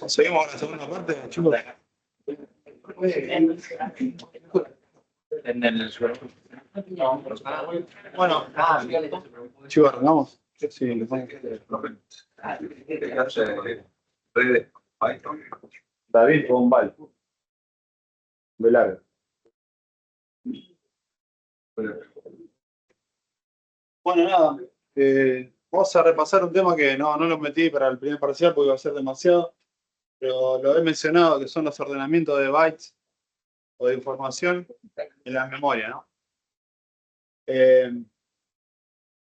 Seguimos con la segunda parte, chicos. Bueno, chicos, arrancamos. Sí, lo pongo. David Bombal. Velar. Bueno, nada. Vamos a repasar un tema que no lo metí para el primer parcial porque iba a ser demasiado, pero lo he mencionado, que son los ordenamientos de bytes o de información en la memoria, ¿no?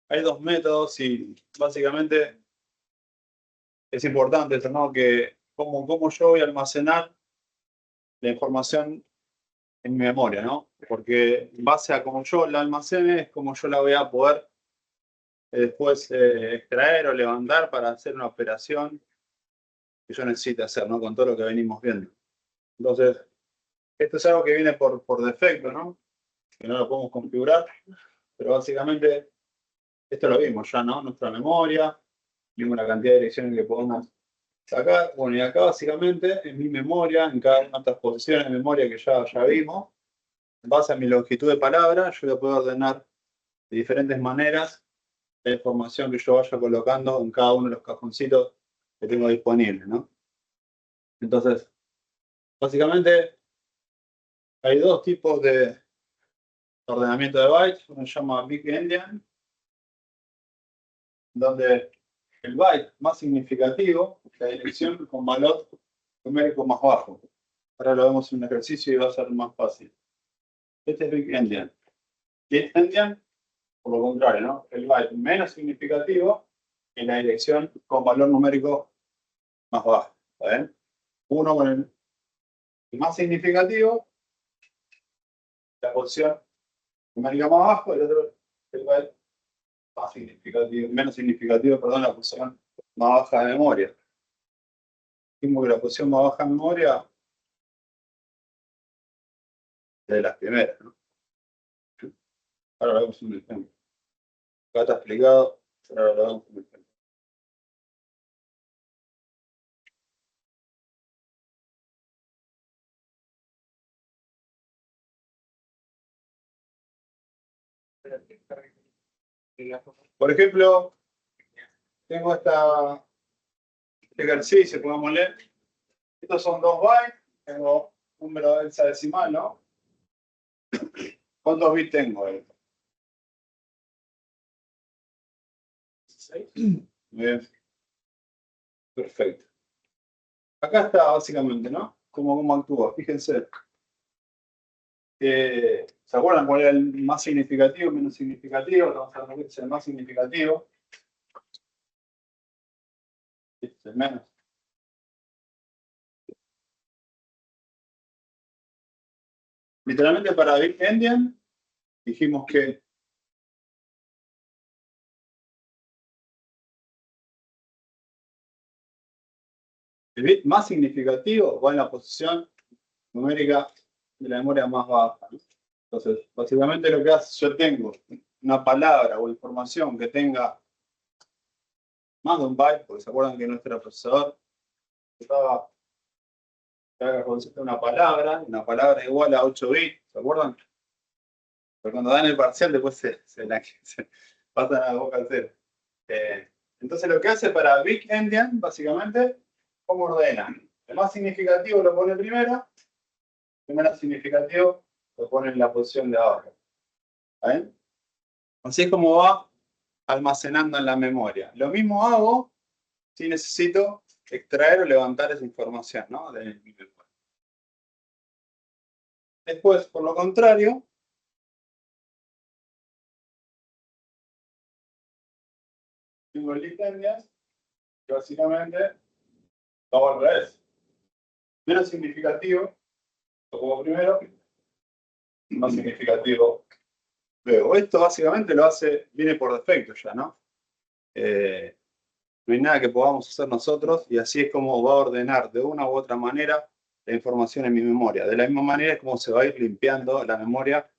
Hay dos métodos y básicamente es importante esto, ¿no? Que cómo yo voy a almacenar la información en mi memoria, ¿no? Porque en base a cómo yo la almacene es como yo la voy a poder después extraer o levantar para hacer una operación que yo necesite hacer, ¿no? Con todo lo que venimos viendo. Entonces, esto es algo que viene por defecto, ¿no? Que no lo podemos configurar, pero básicamente esto lo vimos ya, ¿no? Nuestra memoria, vimos la cantidad de direcciones que podemos sacar. Bueno, y acá básicamente en mi memoria, en cada una de estas posiciones de memoria que ya vimos, en base a mi longitud de palabra, yo voy a poder ordenar de diferentes maneras la información que yo vaya colocando en cada uno de los cajoncitos que tengo disponibles, ¿no? Entonces, básicamente hay dos tipos de ordenamiento de bytes. Uno se llama Big Endian, donde el byte más significativo es la dirección con valor numérico más bajo. Ahora lo vemos en un ejercicio y va a ser más fácil. Este es Big Endian. Big Endian, por lo contrario, ¿no? El byte menos significativo en la dirección con valor numérico más bajo. ¿Está bien? Uno con el más significativo, la posición numérica más bajo, el otro el byte más significativo, menos significativo, perdón, la posición más baja de memoria. Dijimos que la posición más baja de memoria es de las primeras, ¿no? Ahora lo vemos en un ejemplo. Acá está explicado, pero ahora lo vemos en un ejemplo. Por ejemplo, tengo este ejercicio, pongámosle. Estos son 2 bytes, tengo un número hexadecimal, ¿no? ¿Cuántos bits tengo? 16. Bien. Perfecto. Acá está básicamente, ¿no? ¿Cómo actúa? Fíjense. ¿Se acuerdan cuál era el más significativo, menos significativo? Estamos hablando que este es el más significativo. Este es el menos. Literalmente para Big Endian dijimos que el bit más significativo va en la posición numérica de la memoria más baja, ¿no? Entonces, básicamente lo que hace, yo tengo una palabra o información que tenga más de un byte, porque se acuerdan que nuestro procesador estaba una palabra igual a 8 bits, ¿se acuerdan? Pero cuando dan el parcial después se pasan a la boca al cero. Entonces lo que hace para Big Endian, básicamente, ¿cómo ordena? El más significativo lo pone primero, el menos significativo lo pone en la posición de abajo. ¿Bien? Así es como va almacenando en la memoria. Lo mismo hago si necesito extraer o levantar esa información, ¿no? De mi memoria. Después, por lo contrario, tengo el list endians, que básicamente lo hago al revés. Menos significativo, lo pongo primero, más significativo luego. Esto básicamente lo hace, viene por defecto ya, ¿no? No hay nada que podamos hacer nosotros y así es como va a ordenar de una u otra manera la información en mi memoria. De la misma manera es como se va a ir limpiando la memoria.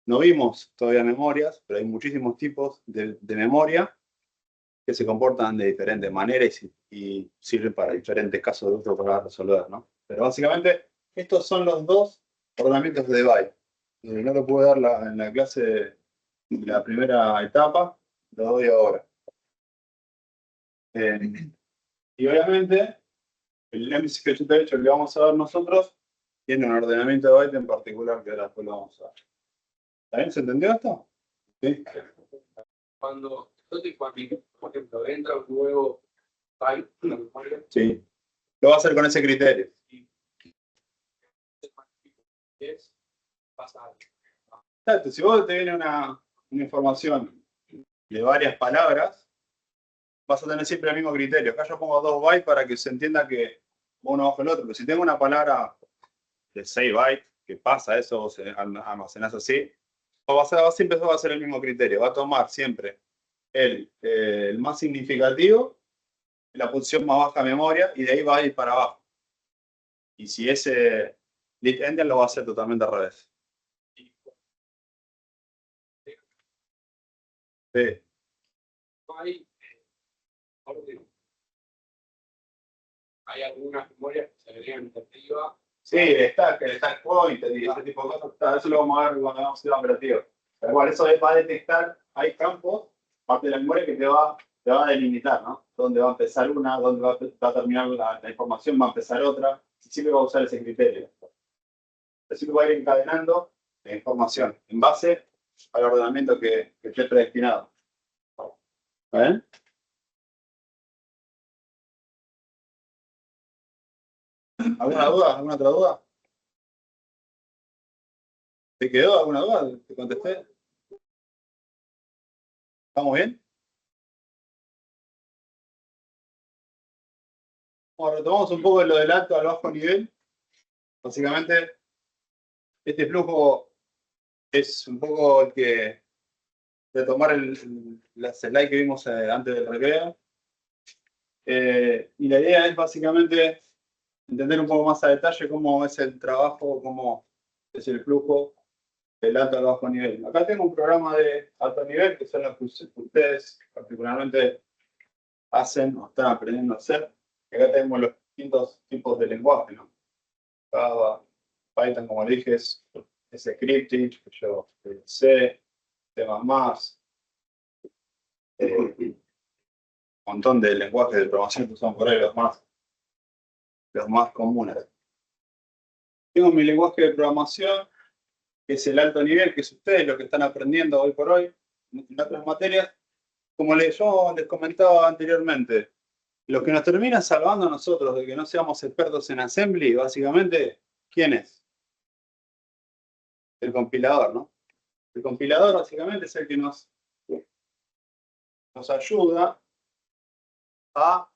No vimos todavía memorias, pero hay muchísimos tipos de memoria que se comportan de diferentes maneras y sirven para diferentes casos de uso para resolver, ¿no? Pero básicamente estos son los dos ordenamientos de byte. No lo pude dar en la clase de la primera etapa, lo doy ahora. Y obviamente el M18 que vamos a ver nosotros tiene un ordenamiento de byte en particular que ahora después lo vamos a ver. ¿Está bien? ¿Se entendió esto? Sí. Entonces, por ejemplo, entra un nuevo byte en la memoria. Sí. Lo va a hacer con ese criterio. Pasa algo. Exacto. Si vos te viene una información de varias palabras, vas a tener siempre el mismo criterio. Acá yo pongo 2 bytes para que se entienda que uno bajo el otro. Pero si tengo una palabra de 6 bytes, que pasa eso, vos almacenás así, siempre va a ser el mismo criterio. Va a tomar siempre el más significativo, la posición más baja de memoria, y de ahí va a ir para abajo. Y si ese lit endian lo va a hacer totalmente al revés. Sí. Hay algunas memorias que se agregan arriba. Sí, el stack pointer y ese tipo de cosas, eso lo vamos a ver cuando hagamos el operativo. Pero igual, eso va a detectar, hay campos, parte de la memoria que te va a delimitar, ¿no? Dónde va a empezar una, dónde va a terminar la información, va a empezar otra, y siempre va a usar ese criterio. Así que va a ir encadenando la información en base al ordenamiento que esté predestinado. ¿Está ¿Alguna duda? ¿Alguna otra duda? ¿Te quedó alguna duda? ¿Te contesté? ¿Estamos bien? Bueno, retomamos un poco de lo del alto al bajo nivel. Básicamente, este flujo es un poco el que retomar la slide que vimos antes del recreo. Y la idea es básicamente entender un poco más a detalle cómo es el trabajo, cómo es el flujo del alto al bajo nivel. Acá tengo un programa de alto nivel que son los que ustedes particularmente hacen o están aprendiendo a hacer. Y acá tenemos los distintos tipos de lenguaje, ¿no? Java, Python, como dije, es scripting, yo C, C++, un montón de lenguajes de programación que son por ahí los más comunes. Tengo mi lenguaje de programación, que es el alto nivel, que es ustedes lo que están aprendiendo hoy por hoy en otras materias. Como yo les comentaba anteriormente, lo que nos termina salvando a nosotros de que no seamos expertos en assembly, básicamente, ¿quién es? El compilador, ¿no? El compilador básicamente es el que nos ayuda a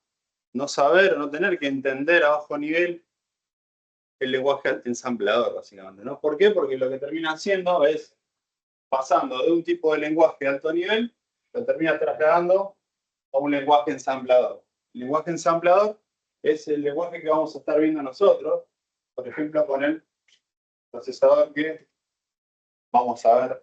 no saber o no tener que entender a bajo nivel el lenguaje ensamblador, básicamente, ¿no? ¿Por qué? Porque lo que termina haciendo es pasando de un tipo de lenguaje de alto nivel, lo termina trasladando a un lenguaje ensamblador. El lenguaje ensamblador es el lenguaje que vamos a estar viendo nosotros, por ejemplo, con el procesador que vamos a ver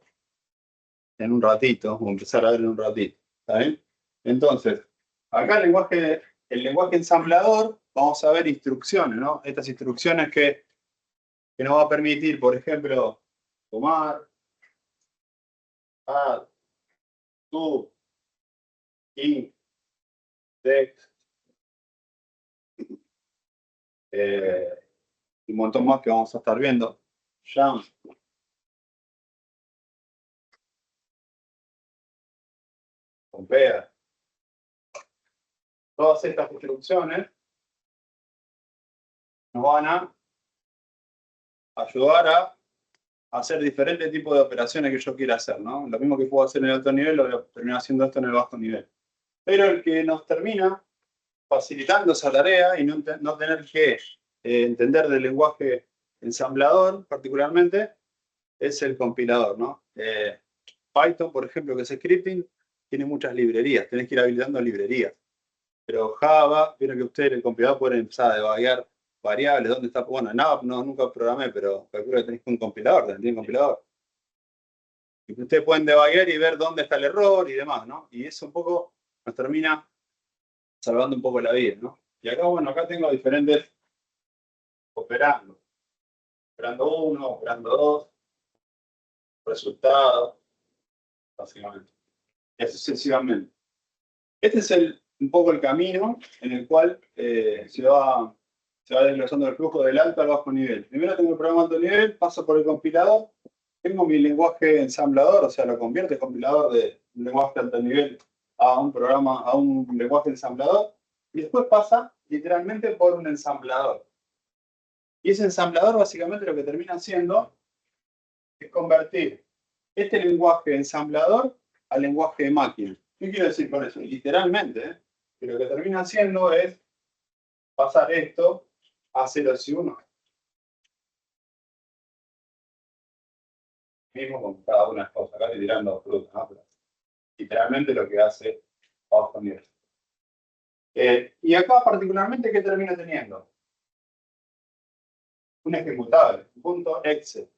en un ratito, o empezar a ver en un ratito. ¿Está bien? Entonces, acá el lenguaje ensamblador, vamos a ver instrucciones, ¿no? Estas instrucciones que nos va a permitir, por ejemplo, tomar, add, to, in, text, y un montón más que vamos a estar viendo. Jump. europea. Todas estas instrucciones nos van a ayudar a hacer diferentes tipos de operaciones que yo quiera hacer, ¿no? Lo mismo que puedo hacer en el alto nivel, lo voy a terminar haciendo esto en el bajo nivel. Pero el que nos termina facilitando esa tarea y no tener que entender del lenguaje ensamblador, particularmente, es el compilador, ¿no? Python, por ejemplo, que es scripting, tiene muchas librerías, tenés que ir habilitando librerías. Pero Java, vieron que ustedes, el compilador, pueden empezar a debaguear variables, dónde está, bueno, en ABAP no, nunca programé, pero calculo que tenéis un compilador, tienen compilador. Y ustedes pueden debaguear y ver dónde está el error y demás, ¿no? Y eso un poco nos termina salvando un poco la vida, ¿no? Y acá, bueno, acá tengo diferentes operandos. Operando 1, operando 2, resultados, básicamente. Y así sucesivamente. Este es un poco el camino en el cual se va desglosando el flujo del alto al bajo nivel. Primero tengo el programa alto nivel, paso por el compilador, tengo mi lenguaje ensamblador, o sea, lo convierte el compilador de un lenguaje alto nivel a un lenguaje ensamblador, y después pasa literalmente por un ensamblador. Y ese ensamblador básicamente lo que termina haciendo es convertir este lenguaje ensamblador al lenguaje de máquina. ¿Qué quiero decir con eso? Literalmente, que lo que termina haciendo es pasar esto a 0 y 1. Mismo con cada una de las cosas. Acá estoy tirando frutas, ¿no? Pero literalmente lo que hace bajo nivel. Y acá particularmente, ¿qué termina teniendo? Un ejecutable, un punto .exe.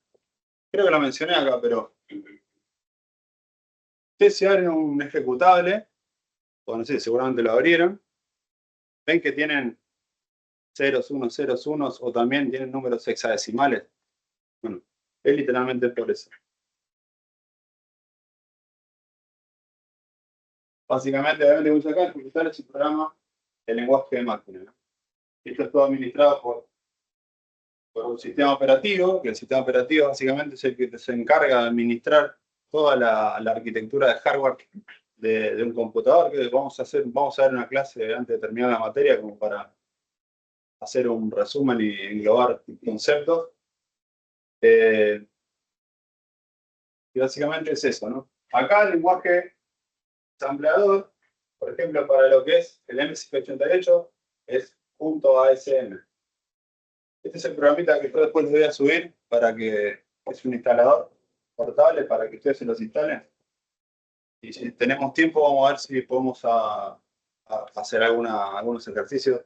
Creo que lo mencioné acá, pero ustedes si abren un ejecutable, o no sé, seguramente lo abrieron, ven que tienen ceros, unos, o también tienen números hexadecimales. Bueno, es literalmente por eso. Básicamente, obviamente, mucho acá, el ejecutable es un programa de lenguaje de máquina, ¿no? Esto es todo administrado por un sistema operativo, que el sistema operativo básicamente es el que se encarga de administrar toda la arquitectura de hardware de un computador, que vamos a ver una clase antes de terminar la materia como para hacer un resumen y englobar conceptos. Y básicamente es eso, ¿no? Acá el lenguaje ensamblador, por ejemplo, para lo que es el MSX88, es .asm. Este es el programita que yo después les voy a subir para que es un instalador portable para que ustedes se los instalen. Y si tenemos tiempo, vamos a ver si podemos hacer algunos ejercicios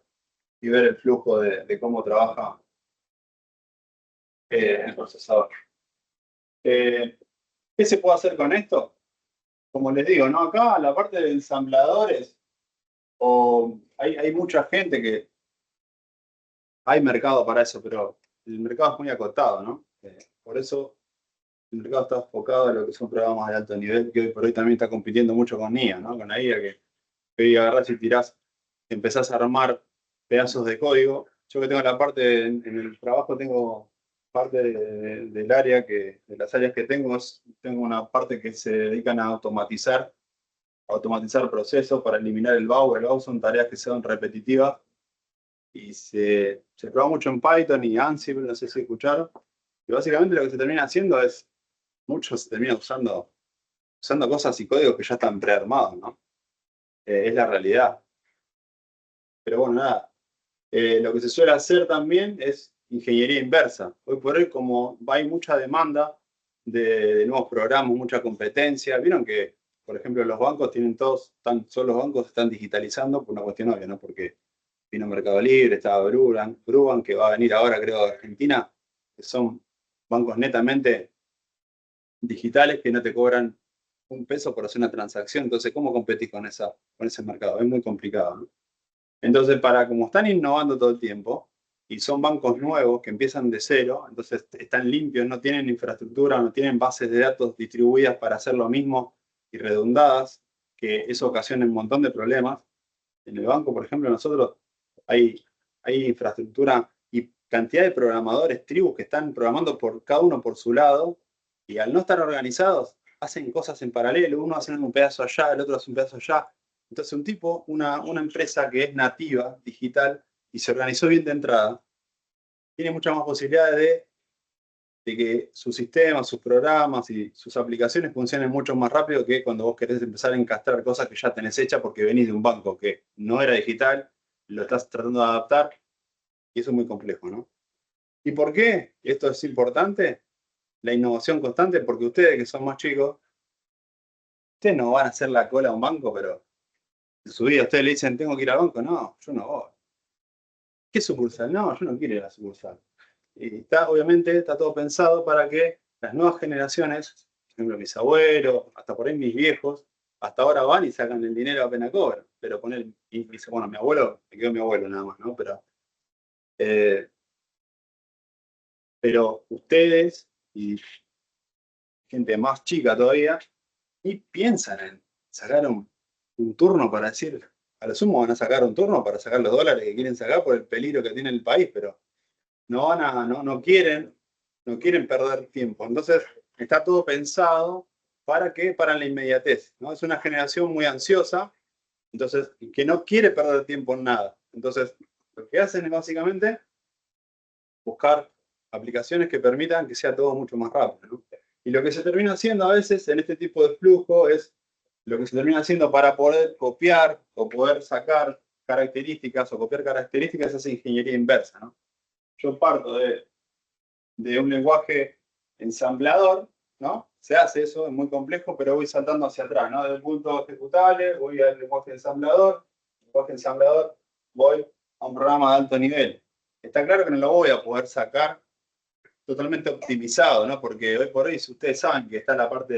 y ver el flujo de cómo trabaja el procesador. ¿Qué se puede hacer con esto? Como les digo, ¿no? Acá la parte de ensambladores, hay mucha gente que hay mercado para eso, pero el mercado es muy acotado, ¿no? Por eso el mercado está enfocado en lo que son programas de alto nivel, que hoy por hoy también está compitiendo mucho con IA, ¿no? Con la IA que hoy agarrás y tirás, empezás a armar pedazos de código. Yo que tengo la parte, en el trabajo tengo parte del área de las áreas que tengo una parte que se dedican a automatizar procesos para eliminar el BAU. El BAU son tareas que son repetitivas y se prueba mucho en Python y Ansible, no sé si escucharon. Y básicamente lo que se termina haciendo es, muchos se terminan usando cosas y códigos que ya están prearmados, ¿no? Es la realidad. Pero bueno, nada. Lo que se suele hacer también es ingeniería inversa. Hoy por hoy, como hay mucha demanda de nuevos programas, mucha competencia, vieron que, por ejemplo, los bancos todos los bancos están digitalizando por una cuestión obvia, ¿no? Porque vino Mercado Libre, estaba Bruban, que va a venir ahora, creo, de Argentina, que son bancos netamente digitales que no te cobran un peso por hacer una transacción. Entonces, ¿cómo competís con ese mercado? Es muy complicado, ¿no? Entonces, como están innovando todo el tiempo y son bancos nuevos que empiezan de cero, entonces están limpios, no tienen infraestructura, no tienen bases de datos distribuidas para hacer lo mismo y redundadas, que eso ocasiona un montón de problemas. En el banco, por ejemplo, nosotros hay infraestructura y cantidad de programadores, tribus que están programando cada uno por su lado, y al no estar organizados, hacen cosas en paralelo, uno hace un pedazo allá, el otro hace un pedazo allá. Entonces un tipo, una empresa que es nativa, digital, y se organizó bien de entrada, tiene muchas más posibilidades de que sus sistemas, sus programas y sus aplicaciones funcionen mucho más rápido que cuando vos querés empezar a encastrar cosas que ya tenés hechas porque venís de un banco que no era digital, lo estás tratando de adaptar, y eso es muy complejo, ¿no? ¿Y por qué esto es importante? La innovación constante, porque ustedes que son más chicos, ustedes no van a hacer la cola a un banco, pero en su vida ustedes le dicen, tengo que ir al banco. No, yo no voy. ¿Qué sucursal? No, yo no quiero ir a la sucursal. Y está, obviamente, está todo pensado para que las nuevas generaciones, por ejemplo, mis abuelos, hasta por ahí mis viejos, hasta ahora van y sacan el dinero apenas cobran. Pero poner, y dice, bueno, mi abuelo, me quedó mi abuelo nada más, ¿no? Eh, pero ustedes y gente más chica todavía, y piensan en sacar un turno para decir, a lo sumo van a sacar un turno para sacar los dólares que quieren sacar por el peligro que tiene el país, pero no quieren, no quieren perder tiempo. Entonces, está todo pensado para que, para la inmediatez, ¿no? Es una generación muy ansiosa, entonces, que no quiere perder tiempo en nada. Entonces, lo que hacen es básicamente buscar aplicaciones que permitan que sea todo mucho más rápido, ¿no? Y lo que se termina haciendo a veces en este tipo de flujo es lo que se termina haciendo para poder copiar o poder sacar características o copiar características es ingeniería inversa, ¿no? Yo parto de un lenguaje ensamblador, ¿no? Se hace eso, es muy complejo, pero voy saltando hacia atrás, ¿no? Del punto ejecutable, voy al lenguaje ensamblador, voy a un programa de alto nivel. Está claro que no lo voy a poder sacar totalmente optimizado, ¿no? Porque hoy por hoy, si ustedes saben que está la parte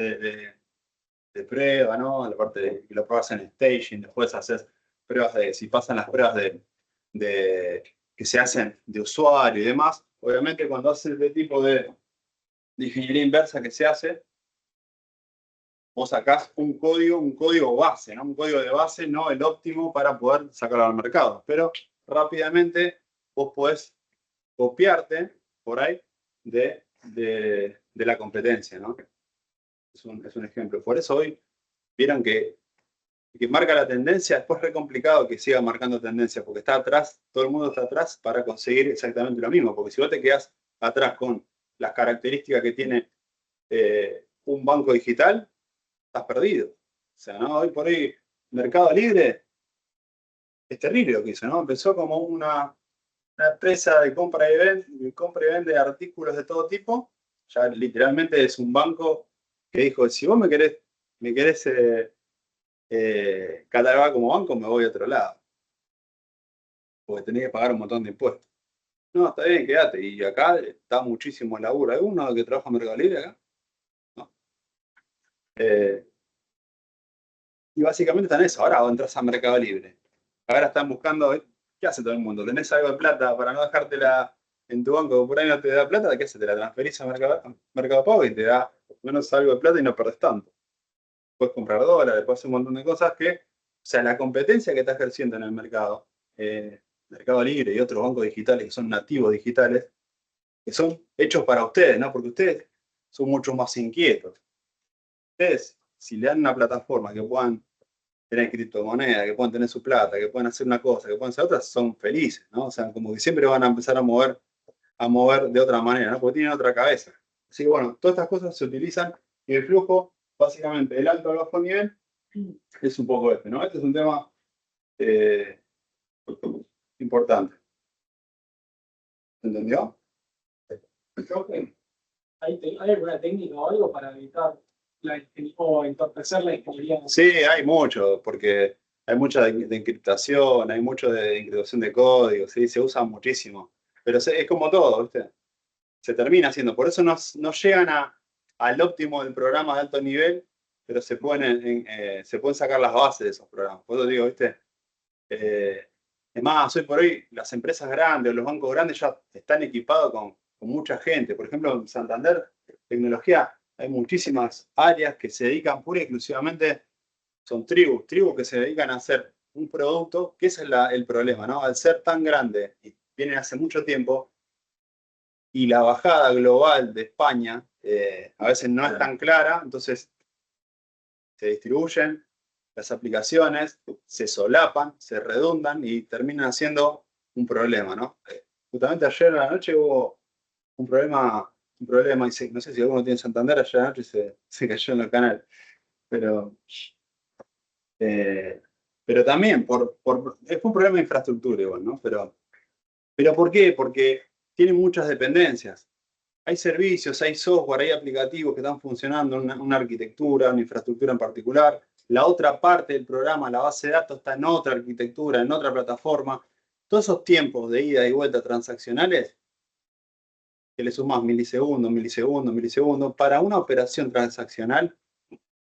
de prueba, ¿no? La parte de que lo pruebas en staging, después haces pruebas si pasan las pruebas que se hacen de usuario y demás. Obviamente cuando haces este tipo de ingeniería inversa que se hace, vos sacás un código base, ¿no? Un código de base, no el óptimo para poder sacarlo al mercado. Pero rápidamente vos podés copiarte por ahí de la competencia, ¿no? Es un ejemplo. Por eso hoy vieron que marca la tendencia, después es re complicado que siga marcando tendencia, porque está atrás, todo el mundo está atrás para conseguir exactamente lo mismo, porque si vos te quedás atrás con las características que tiene un banco digital, estás perdido. O sea, ¿no? Hoy por hoy, Mercado Libre es terrible lo que hizo, ¿no? Empezó como una empresa de compra y vende de artículos de todo tipo, ya literalmente es un banco que dijo, si vos me querés catalogar como banco, me voy a otro lado, porque tenés que pagar un montón de impuestos. No, está bien, quédate. Y acá está muchísimo el laburo. ¿Hay uno que trabaja en Mercado Libre acá? No. Eh, y básicamente están eso. Ahora entras a Mercado Libre. Ahora están buscando, ¿qué hace todo el mundo? ¿Tenés algo de plata para no dejártela en tu banco? Por ahí no te da plata, ¿qué hace? Te la transferís a Mercado Pago y te da menos algo de plata y no perdés tanto. Puedes comprar dólares, puedes hacer un montón de cosas que, o sea, la competencia que está ejerciendo en el mercado, Mercado Libre y otros bancos digitales que son nativos digitales, que son hechos para ustedes, ¿no? Porque ustedes son mucho más inquietos. Ustedes, si le dan una plataforma que puedan tener criptomonedas, que puedan tener su plata, que puedan hacer una cosa, que puedan hacer otra, son felices, ¿no? O sea, como que siempre van a empezar a mover de otra manera, ¿no? Porque tienen otra cabeza. Así que bueno, todas estas cosas se utilizan y el flujo, básicamente, del alto al bajo nivel, es un poco este, ¿no? Este es un tema eh, importante. ¿Se entendió? Profe, ¿hay alguna técnica o algo para evitar o entorpecer la ingeniería? Sí, hay mucho, porque hay mucha de encriptación, hay mucho de encriptación de código, ¿sí? Se usa muchísimo. Pero es como todo, ¿viste? Se termina haciendo. Por eso no llegan al óptimo del programa de alto nivel, pero se pueden sacar las bases de esos programas. Por eso digo, ¿viste? Eh, es más, hoy por hoy las empresas grandes o los bancos grandes ya están equipados con mucha gente. Por ejemplo, en Santander, tecnología, hay muchísimas áreas que se dedican pura y exclusivamente, son tribus que se dedican a hacer un producto, que ese es el problema, ¿no? Al ser tan grande y vienen hace mucho tiempo, y la bajada global de España a veces no es tan clara, entonces se distribuyen las aplicaciones, se solapan, se redundan y terminan siendo un problema, ¿no? Justamente ayer a la noche hubo un problema, y no sé si alguno tiene Santander, ayer a la noche se cayó en el canal, pero, eh, pero también fue un problema de infraestructura igual, ¿no? Pero ¿por qué? Porque tiene muchas dependencias. Hay servicios, hay software, hay aplicativos que están funcionando en una arquitectura, una infraestructura en particular. La otra parte del programa, la base de datos, está en otra arquitectura, en otra plataforma. Todos esos tiempos de ida y vuelta transaccionales, que le sumas milisegundos, milisegundos, milisegundos, para una operación transaccional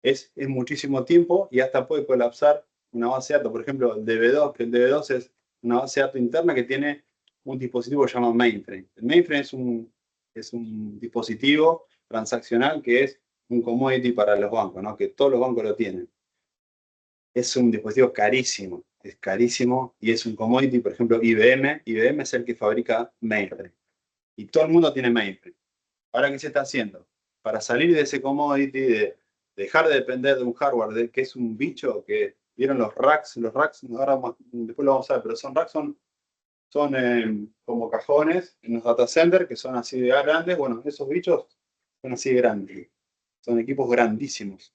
es muchísimo tiempo y hasta puede colapsar una base de datos. Por ejemplo, el DB2, que el DB2 es una base de datos interna que tiene un dispositivo que se llama mainframe. El mainframe es un dispositivo transaccional que es un commodity para los bancos, ¿no? Que todos los bancos lo tienen. Es un dispositivo carísimo, es carísimo y es un commodity, por ejemplo, IBM. IBM es el que fabrica mainframe. Y todo el mundo tiene mainframe. Ahora, ¿qué se está haciendo? Para salir de ese commodity, de dejar de depender de un hardware que es un bicho, que vieron los racks, ahora después lo vamos a ver, pero son racks, son como cajones en los data centers que son así de grandes. Bueno, esos bichos son así de grandes. Son equipos grandísimos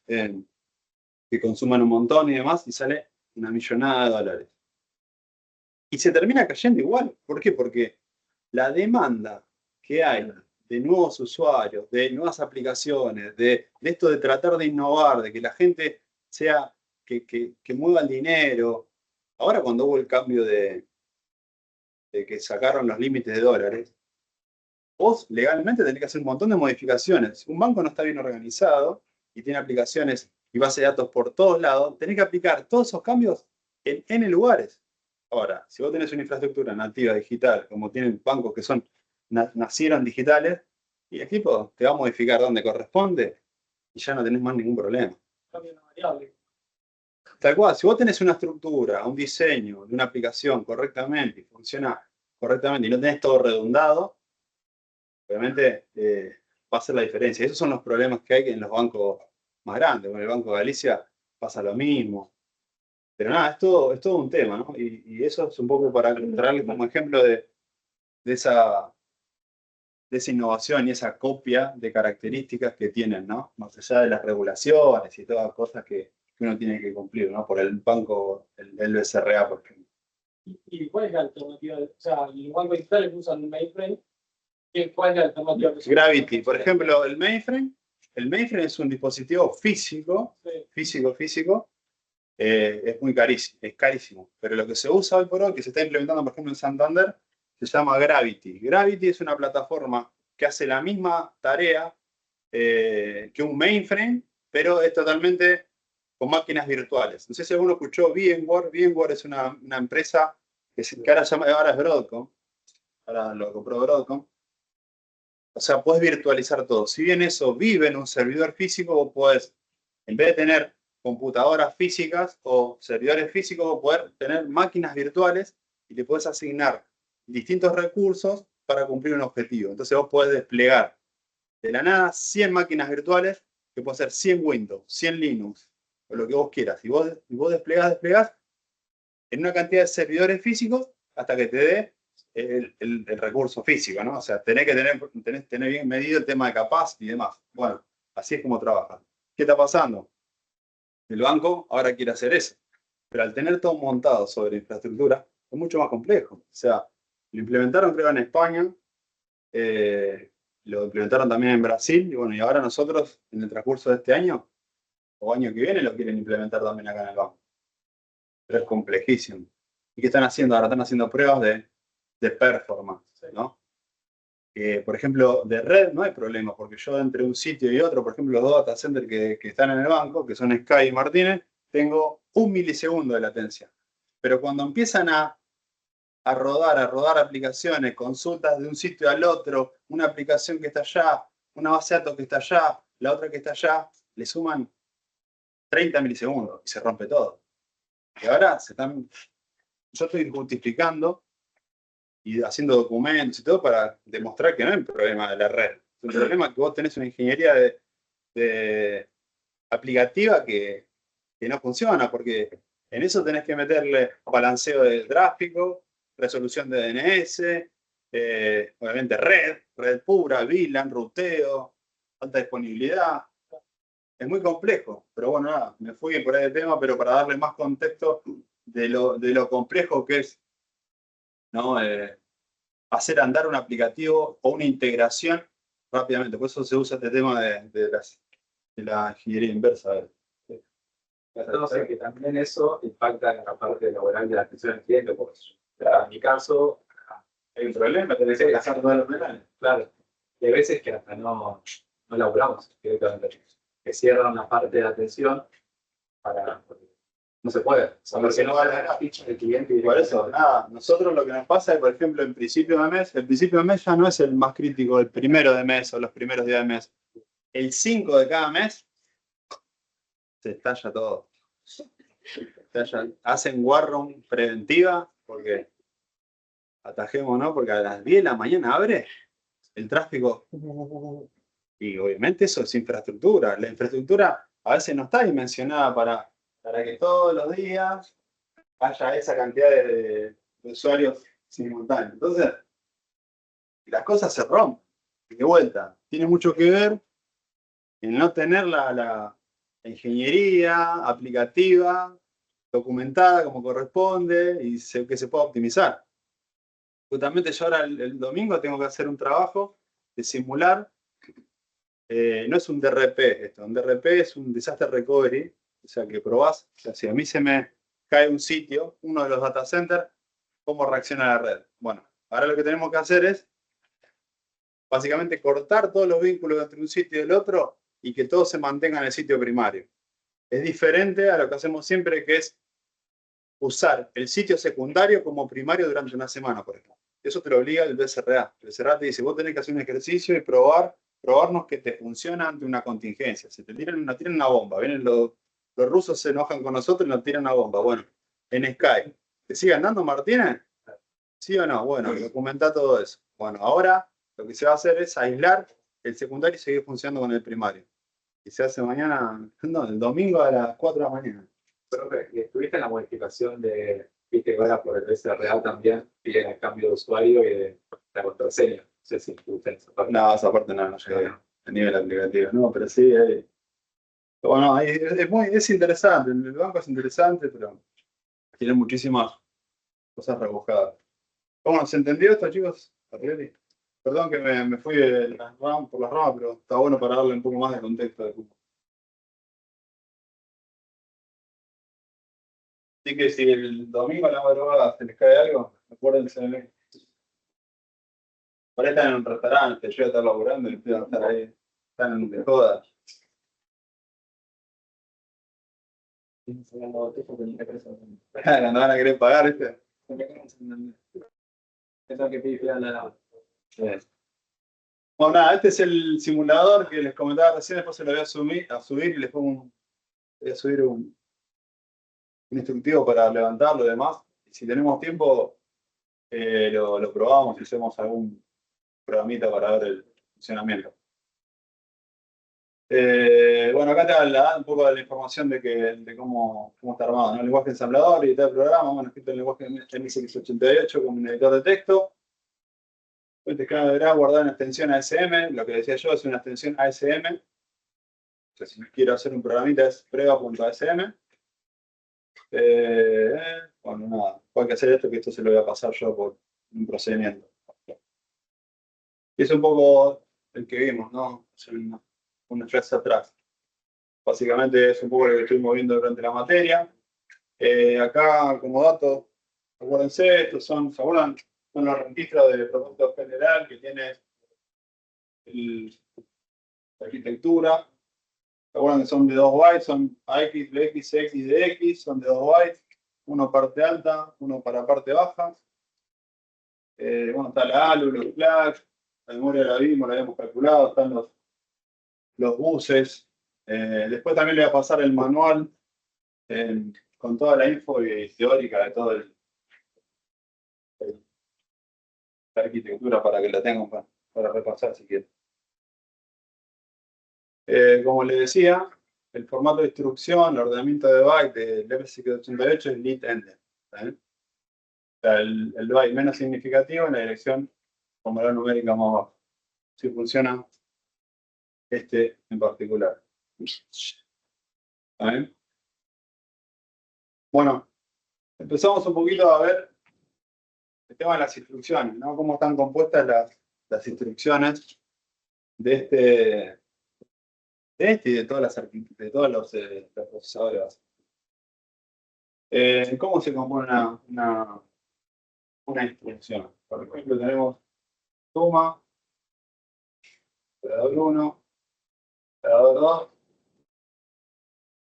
que consuman un montón y demás y sale una millonada de dólares. Y se termina cayendo igual. ¿Por qué? Porque la demanda que hay de nuevos usuarios, de nuevas aplicaciones, de esto de tratar de innovar, de que la gente sea, que mueva el dinero. Ahora cuando hubo el cambio de que sacaron los límites de dólares, vos legalmente tenés que hacer un montón de modificaciones. Si un banco no está bien organizado y tiene aplicaciones y base de datos por todos lados, tenés que aplicar todos esos cambios en N lugares. Ahora, si vos tenés una infraestructura nativa digital, como tienen bancos que nacieron digitales, y el equipo te va a modificar donde corresponde y ya no tenés más ningún problema. Cambia una variable. Tal cual, si vos tenés una estructura, un diseño de una aplicación correctamente y funciona correctamente y no tenés todo redundado, obviamente va a ser la diferencia. Esos son los problemas que hay en los bancos más grandes. Con el Banco de Galicia pasa lo mismo. Pero nada, es todo un tema, ¿no? Y eso es un poco para traerles como ejemplo de esa innovación y esa copia de características que tienen, ¿no? Más allá de las regulaciones y todas las cosas que uno tiene que cumplir, ¿no? Por el banco, el BCRA, por ejemplo. ¿Y cuál es la alternativa? O sea, los bancos digitales usan mainframe. ¿Cuál es la alternativa? Gravity, por ejemplo, el mainframe es un dispositivo físico, físico, es muy carísimo, es carísimo. Pero lo que se usa hoy por hoy, que se está implementando, por ejemplo, en Santander, se llama Gravity. Gravity es una plataforma que hace la misma tarea que un mainframe, pero es totalmente con máquinas virtuales. No sé si alguno escuchó VMware. VMware es una empresa que ahora es Broadcom. Ahora lo compró Broadcom. O sea, puedes virtualizar todo. Si bien eso vive en un servidor físico, vos podés, en vez de tener computadoras físicas o servidores físicos, poder tener máquinas virtuales y le podés asignar distintos recursos para cumplir un objetivo. Entonces vos podés desplegar de la nada 100 máquinas virtuales, que puede ser 100 Windows, 100 Linux, o lo que vos quieras. Y vos desplegás en una cantidad de servidores físicos hasta que te dé el recurso físico, ¿no? O sea, tenés que tener bien medido el tema de capacity y demás. Bueno, así es como trabajan. ¿Qué está pasando? El banco ahora quiere hacer eso, pero al tener todo montado sobre infraestructura, es mucho más complejo. O sea, lo implementaron creo en España, lo implementaron también en Brasil, y bueno, y ahora nosotros, en el transcurso de este año, o año que viene, lo quieren implementar también acá en el banco. Pero es complejísimo. ¿Y qué están haciendo? Ahora están haciendo pruebas de performance, ¿no? Por ejemplo, de red no hay problema, porque yo entre un sitio y otro, por ejemplo, los dos data centers que están en el banco, que son Sky y Martínez, tengo 1 milisegundo de latencia. Pero cuando empiezan a rodar aplicaciones, consultas de un sitio al otro, una aplicación que está allá, una base de datos que está allá, la otra que está allá, le suman 30 milisegundos y se rompe todo. Y ahora yo estoy justificando y haciendo documentos y todo para demostrar que no hay un problema de la red. Es un problema que vos tenés una ingeniería aplicativa que no funciona, porque en eso tenés que meterle balanceo del tráfico, resolución de DNS, obviamente red pura, VLAN, ruteo, alta disponibilidad. Es muy complejo, pero bueno, nada, me fui por ahí de tema, pero para darle más contexto de lo complejo que es, ¿no? Hacer andar un aplicativo o una integración rápidamente. Por eso se usa este tema de la ingeniería inversa. Entonces, que también eso impacta en la parte laboral de la atención al cliente, porque en mi caso Hay un problema, tenés que casar todos los penales. claro, y hay veces que hasta no laburamos directamente, que cierran la parte de atención para, no se puede, porque no va a la ficha del cliente. Y por eso, nada, nosotros lo que nos pasa es, por ejemplo, en principio de mes, el principio de mes ya no es el más crítico, el primero de mes o los primeros días de mes. El 5 de cada mes se estalla todo. Hacen war room preventiva porque atajemos, ¿no? Porque a las 10 de la mañana abre el tráfico. Y obviamente eso es infraestructura. La infraestructura a veces no está dimensionada para que todos los días haya esa cantidad de usuarios simultáneos. Entonces, las cosas se rompen. De vuelta, tiene mucho que ver en no tener la ingeniería aplicativa documentada como corresponde y que se pueda optimizar. Justamente yo ahora el domingo tengo que hacer un trabajo de simular, no es un DRP esto, un DRP es un Disaster Recovery, o sea que probás, o sea, si a mí se me cae un sitio, uno de los data centers, ¿cómo reacciona la red? Bueno, ahora lo que tenemos que hacer es básicamente cortar todos los vínculos entre un sitio y el otro y que todo se mantenga en el sitio primario. Es diferente a lo que hacemos siempre, que es usar el sitio secundario como primario durante una semana, por ejemplo. Eso te lo obliga el BCRA. El BCRA te dice, vos tenés que hacer un ejercicio y probarnos que te funciona ante una contingencia. Si te tiran una bomba, vienen los rusos se enojan con nosotros y nos tiran una bomba. Bueno, en Sky, ¿te sigue andando, Martínez? ¿Sí o no? Bueno, documenta todo eso. Bueno, ahora lo que se va a hacer es aislar el secundario y seguir funcionando con el primario. Y se hace mañana, no, el domingo a las 4 de la mañana. Profe, ¿y estuviste en la modificación de, viste que ahora por el BCRA también piden el cambio de usuario y de la contraseña? No sé si estuviste en esa parte. No, esa parte no llegué a nivel aplicativo. No, pero sí, bueno, es interesante. El banco es interesante, pero tiene muchísimas cosas rebuscadas. ¿Cómo se entendió esto, chicos? Perdón que me fui por las ramas, pero está bueno para darle un poco más de contexto. Así que si el domingo a la madrugada se les cae algo, acuérdense de mí. Por ahí están en un restaurante, yo voy a estar laburando y ustedes van a estar ahí. Están de joda. No van a querer pagar, ¿viste? Bueno, nada, este es el simulador que les comentaba recién, después se lo voy a subir y les pongo voy a subir un instructivo para levantarlo y demás. Y si tenemos tiempo, lo probamos y hacemos algún programita para ver el funcionamiento. Bueno, acá te da un poco de la información de cómo está armado, ¿no? El lenguaje ensamblador y tal programa, bueno, escrito en lenguaje MX88 con un editor de texto. Este escáner deberá guardar una extensión ASM, lo que decía yo es una extensión ASM. O sea, si quiero hacer un programita es prueba.asm. Bueno, nada, hay que hacer esto, que esto se lo voy a pasar yo por un procedimiento. Y es un poco el que vimos, ¿no? Es un flash atrás. Básicamente es un poco lo que estuvimos viendo durante la materia. Acá, como dato, acuérdense, estos ¿se acuerdan? Son los registros de propósito general que tiene la arquitectura. ¿Se acuerdan que son de 2 bytes? Son AX de X, X de X, son de 2 bytes. Uno parte alta, uno para parte baja. Bueno, está la ALU, los flags, la memoria la vimos, la habíamos calculado, están los buses. Después también le voy a pasar el manual con toda la info teórica de toda la arquitectura para que la tengan para repasar si quieren. Como les decía, el formato de instrucción, el ordenamiento de byte del MSX88 es lit enter. ¿Está? O sea, el byte menos significativo en la dirección con valor numérica más bajo. Si funciona este en particular. ¿Está bien? Bueno, empezamos un poquito a ver el tema de las instrucciones, ¿no? Cómo están compuestas las instrucciones de este y de todas de todos los procesadores. ¿Cómo se compone una instrucción? Por ejemplo, tenemos suma, operador 1, operador 2,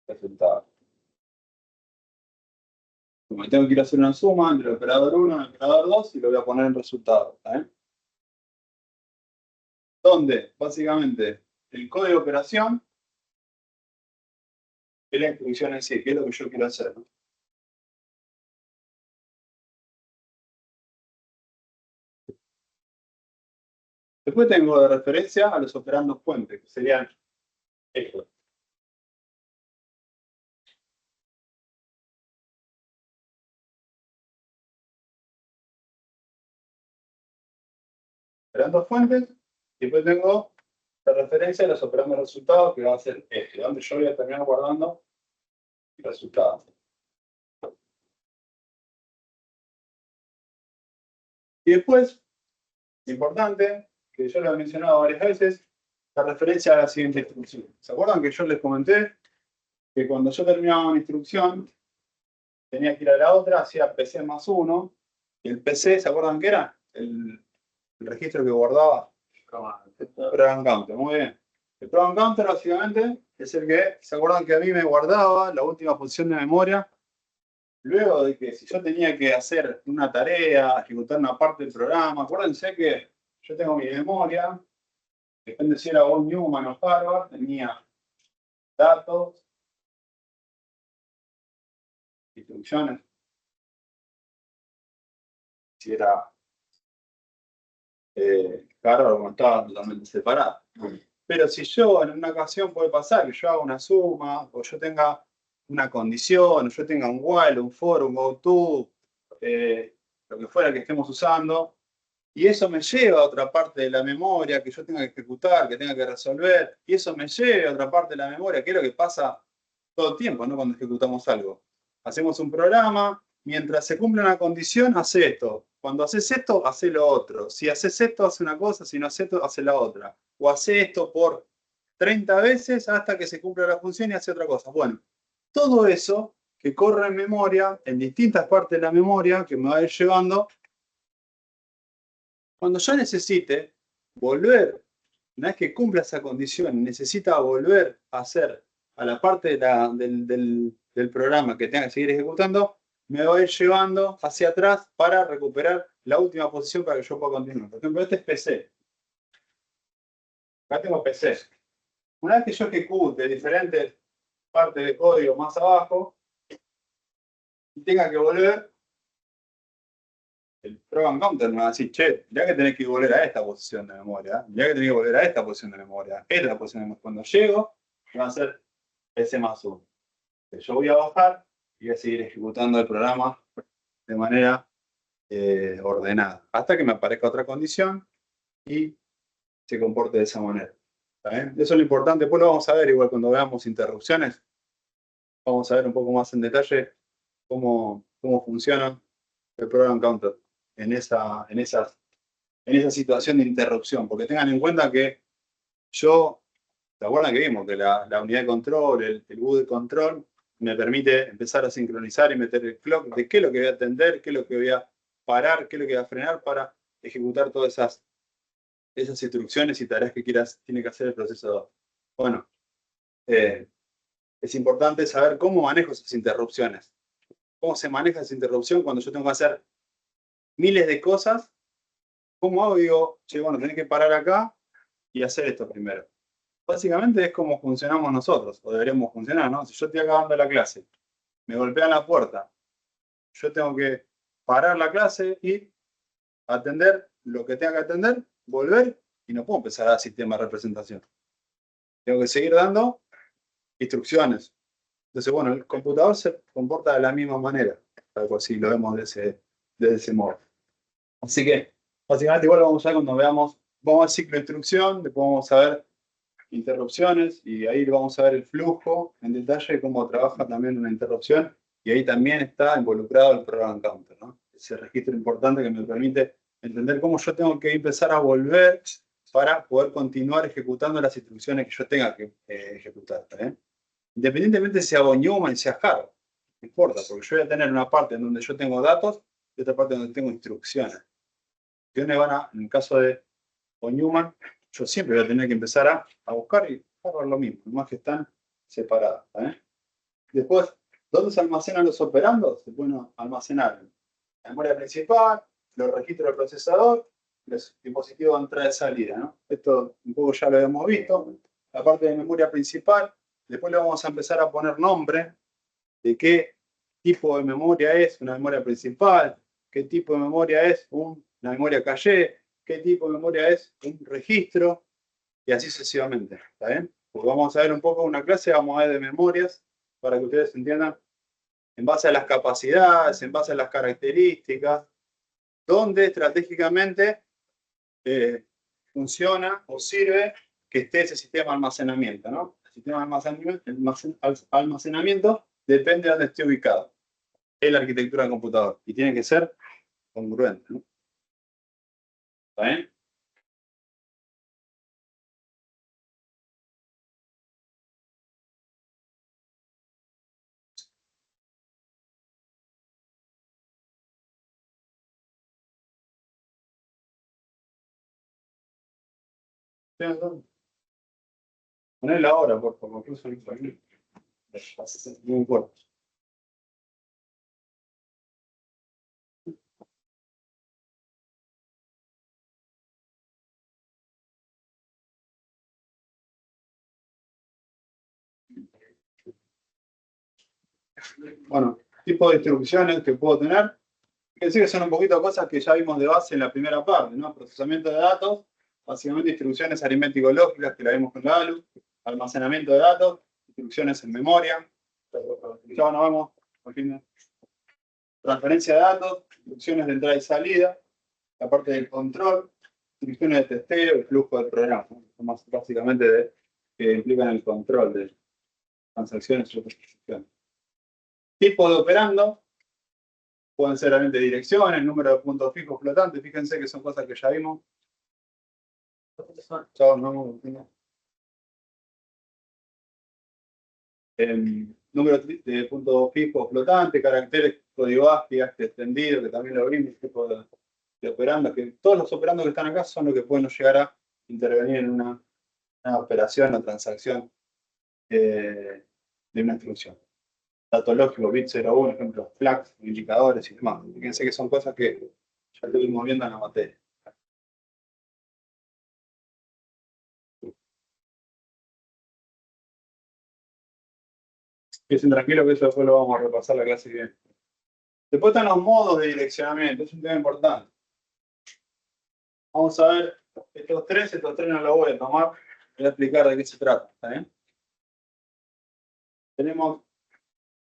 resultado. Como tengo que ir a hacer una suma entre el operador 1 y el operador 2 y lo voy a poner en resultado. ¿Eh? Donde, básicamente, el código de operación es la instrucción en sí, que es lo que yo quiero hacer, ¿no? Después tengo de referencia a los operandos fuentes, que serían estos. Operandos fuentes, y después tengo de referencia a los operandos resultados, que va a ser este, donde yo voy a terminar guardando el resultado. Y después, importante, que yo lo he mencionado varias veces, la referencia a la siguiente instrucción. ¿Se acuerdan que yo les comenté que cuando yo terminaba una instrucción, tenía que ir a la otra, hacía PC más 1, y el PC, ¿se acuerdan qué era? El registro que guardaba program counter, muy bien. El program counter básicamente es el que, ¿se acuerdan que a mí me guardaba la última posición de memoria? Luego de que si yo tenía que hacer una tarea, ejecutar una parte del programa, acuérdense que yo tengo mi memoria, depende si era Von Neumann o Harvard, tenía datos, instrucciones, si era Harvard o estaba totalmente separado. Pero si yo en una ocasión puede pasar que yo haga una suma, o yo tenga una condición, o yo tenga un while, un for, un goto, lo que fuera que estemos usando, y eso me lleva a otra parte de la memoria que yo tenga que ejecutar, que tenga que resolver, y eso me lleva a otra parte de la memoria, que es lo que pasa todo el tiempo, ¿no? Cuando ejecutamos algo. Hacemos un programa, mientras se cumple una condición, hace esto. Cuando haces esto, hace lo otro. Si haces esto, hace una cosa, si no haces esto, hace la otra. O hace esto por 30 veces hasta que se cumpla la función y hace otra cosa. Bueno, todo eso que corre en memoria, en distintas partes de la memoria, que me va a ir llevando, cuando yo necesite volver, una vez que cumpla esa condición, necesita volver a hacer a la parte del programa que tenga que seguir ejecutando, me va a ir llevando hacia atrás para recuperar la última posición para que yo pueda continuar. Por ejemplo, este es PC. Acá tengo PC. Una vez que yo ejecute diferentes partes de código más abajo, y tenga que volver, el program counter me va a decir, che, ya que tenés que volver a esta posición de memoria, ya que tenés que volver a esta posición de memoria, esta es la posición de memoria. Cuando llego, va a ser PC más 1. Yo voy a bajar y voy a seguir ejecutando el programa de manera ordenada, hasta que me aparezca otra condición y se comporte de esa manera. ¿Está bien? Eso es lo importante, después lo vamos a ver igual cuando veamos interrupciones. Vamos a ver un poco más en detalle cómo funciona el program counter en esa situación de interrupción, porque tengan en cuenta que ¿se acuerdan que vimos que la unidad de control, el boot de control, me permite empezar a sincronizar y meter el clock de qué es lo que voy a atender, qué es lo que voy a parar, qué es lo que voy a frenar para ejecutar todas esas instrucciones y tareas que tiene que hacer el procesador? Bueno, es importante saber cómo manejo esas interrupciones. Cómo se maneja esa interrupción cuando yo tengo que hacer miles de cosas. ¿Cómo hago? Digo, che, bueno, tenés que parar acá y hacer esto primero. Básicamente es como funcionamos nosotros, o deberíamos funcionar, ¿no? Si yo estoy acabando la clase, me golpean la puerta, yo tengo que parar la clase y atender lo que tenga que atender, volver, y no puedo empezar a dar sistema de representación. Tengo que seguir dando instrucciones. Entonces, bueno, el computador se comporta de la misma manera, tal cual si lo vemos de ese modo. Así que, básicamente, igual lo vamos a ver cuando veamos, vamos al ciclo de instrucción, después vamos a ver interrupciones y ahí vamos a ver el flujo en detalle, cómo trabaja también una interrupción y ahí también está involucrado el program counter, ¿no? Ese registro importante que me permite entender cómo yo tengo que empezar a volver para poder continuar ejecutando las instrucciones que yo tenga que ejecutar. Independientemente si hago Newman, sea hard, no importa, porque yo voy a tener una parte en donde yo tengo datos y otra parte donde tengo instrucciones. Instrucciones van a, en el caso de Newman, yo siempre voy a tener que empezar a buscar y buscar lo mismo, más que están separadas. Después, ¿dónde se almacenan los operandos? Se pueden almacenar en la memoria principal, los registros del procesador, los dispositivos de entrada y salida, ¿no? Esto un poco ya lo habíamos visto. La parte de memoria principal, después le vamos a empezar a poner nombre de qué tipo de memoria es una memoria principal, qué tipo de memoria es una memoria caché, qué tipo de memoria es un registro, y así sucesivamente. ¿Está bien? Porque vamos a ver un poco una clase, vamos a ver de memorias, para que ustedes entiendan, en base a las capacidades, en base a las características, dónde estratégicamente funciona o sirve que esté ese sistema de almacenamiento, ¿no? El sistema de almacenamiento depende de dónde esté ubicado en la arquitectura del computador y tiene que ser congruente, ¿no? ¿Está bien? Ponela ahora, por favor, incluso no importa. Bueno, tipo de instrucciones que puedo tener. Fíjense que son un poquito cosas que ya vimos de base en la primera parte, ¿no? Procesamiento de datos, básicamente instrucciones aritmético-lógicas que la vimos con la ALU, almacenamiento de datos, instrucciones en memoria, ya nos vemos, al fin, transferencia de datos, instrucciones de entrada y salida, la parte del control, instrucciones de testeo y flujo del programa, ¿no? Son más básicamente que implican el control de transacciones y otras transacciones. Tipo de operando, pueden ser realmente direcciones, número de puntos fijos flotantes, fíjense que son cosas que ya vimos. Chao, no, número de puntos fijos flotantes, caracteres, código ASCII, ASCII extendido, que también lo vimos, tipo de operandos, que todos los operandos que están acá son los que pueden llegar a intervenir en una operación o transacción de una instrucción. Dato lógico, bit 01, ejemplo, flags, indicadores y demás. Fíjense que son cosas que ya estuvimos viendo en la materia. Piensen tranquilo que eso después lo vamos a repasar la clase que viene. Después están los modos de direccionamiento, es un tema importante. Vamos a ver estos tres no los voy a tomar, voy a explicar de qué se trata. ¿Está bien? Tenemos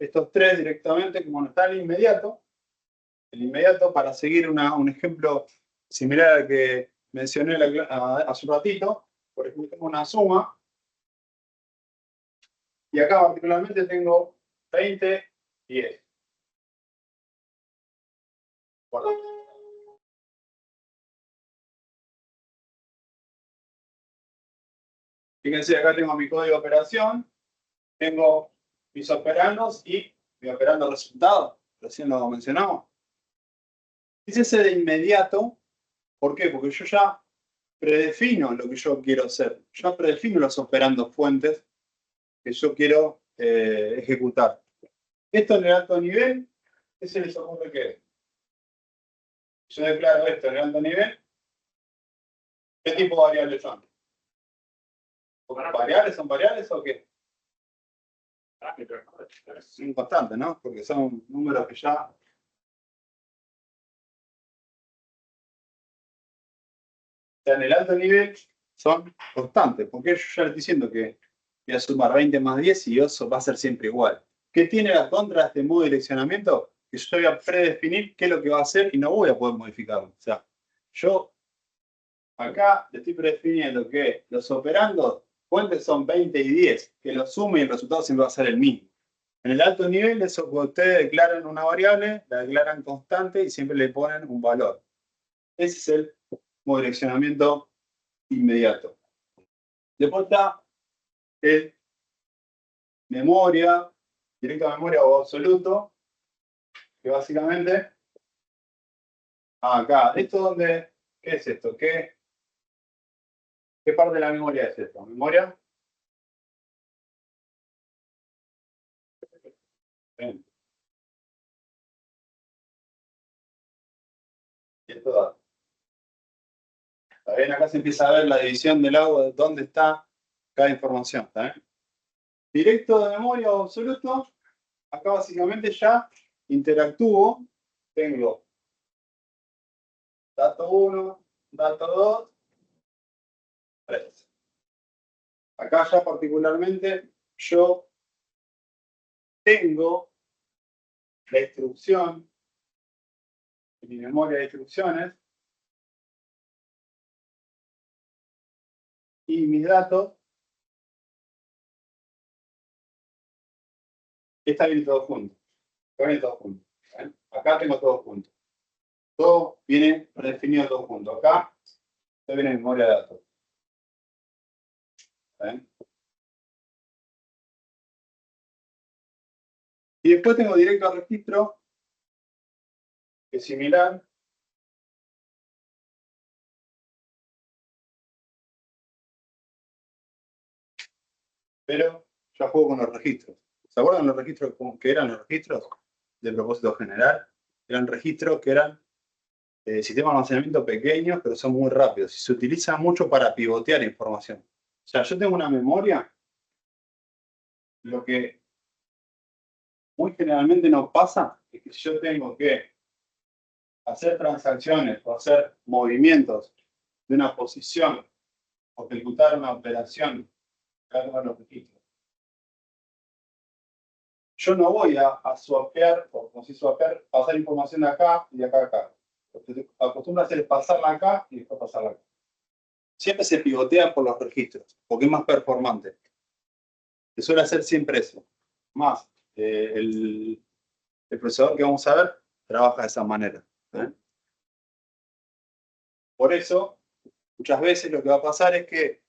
estos tres directamente, como no está el inmediato para seguir un ejemplo similar al que mencioné hace un ratito. Por ejemplo, tengo una suma y acá particularmente tengo 20, 10. Guarda. Fíjense, acá tengo mi código de operación, tengo mis operandos y mi operando resultado, recién lo mencionamos. Fíjense de inmediato, ¿por qué? Porque yo ya predefino lo que yo quiero hacer, ya predefino los operandos fuentes que yo quiero ejecutar. Esto en el alto nivel, ¿qué se les ocurre que es? Yo declaro esto en el alto nivel, ¿qué tipo de variables son? ¿Variables son variables o qué? Son constantes, ¿no? Porque son números que ya... O sea, en el alto nivel son constantes, porque yo ya les estoy diciendo que voy a sumar 20 más 10 y eso va a ser siempre igual. ¿Qué tiene la contra de este modo de direccionamiento? Que yo voy a predefinir qué es lo que va a hacer y no voy a poder modificarlo. O sea, yo acá le estoy predefiniendo que los operandos fuentes son 20 y 10, que los sume y el resultado siempre va a ser el mismo. En el alto nivel, eso que ustedes declaran una variable, la declaran constante y siempre le ponen un valor. Ese es el modo de direccionamiento inmediato. Después está el memoria, directo a memoria o absoluto, que básicamente acá, esto donde, ¿qué es esto? ¿Qué parte de la memoria es esto? ¿Memoria? Bien. Y esto da. ¿Está bien? Acá se empieza a ver la división del agua, de dónde está cada información. ¿Está bien? Directo de memoria o absoluto, acá básicamente ya interactúo, tengo dato 1, dato 2, 3. Acá ya particularmente yo tengo la instrucción, en mi memoria de instrucciones, y mis datos, está bien todo junto. Está bien todo junto. ¿Eh? Acá tengo todo junto. Todo viene predefinido todo junto. Acá esto viene en memoria de datos. ¿Eh? Y después tengo directo al registro, que es similar. Pero ya juego con los registros. ¿Se acuerdan los registros que eran los registros de propósito general? Eran registros que eran sistemas de almacenamiento pequeños, pero son muy rápidos y se utilizan mucho para pivotear información. O sea, yo tengo una memoria, lo que muy generalmente no pasa es que si yo tengo que hacer transacciones o hacer movimientos de una posición o ejecutar una operación, cargar los registros. Yo no voy a swapear, o como si swapear, pasar información de acá y de acá a acá. Lo que se acostumbra a hacer es pasarla acá y después pasarla acá. Siempre se pivotea por los registros, porque es más performante. Se suele hacer siempre eso. Más, el procesador que vamos a ver trabaja de esa manera. ¿Eh? Por eso, muchas veces lo que va a pasar es que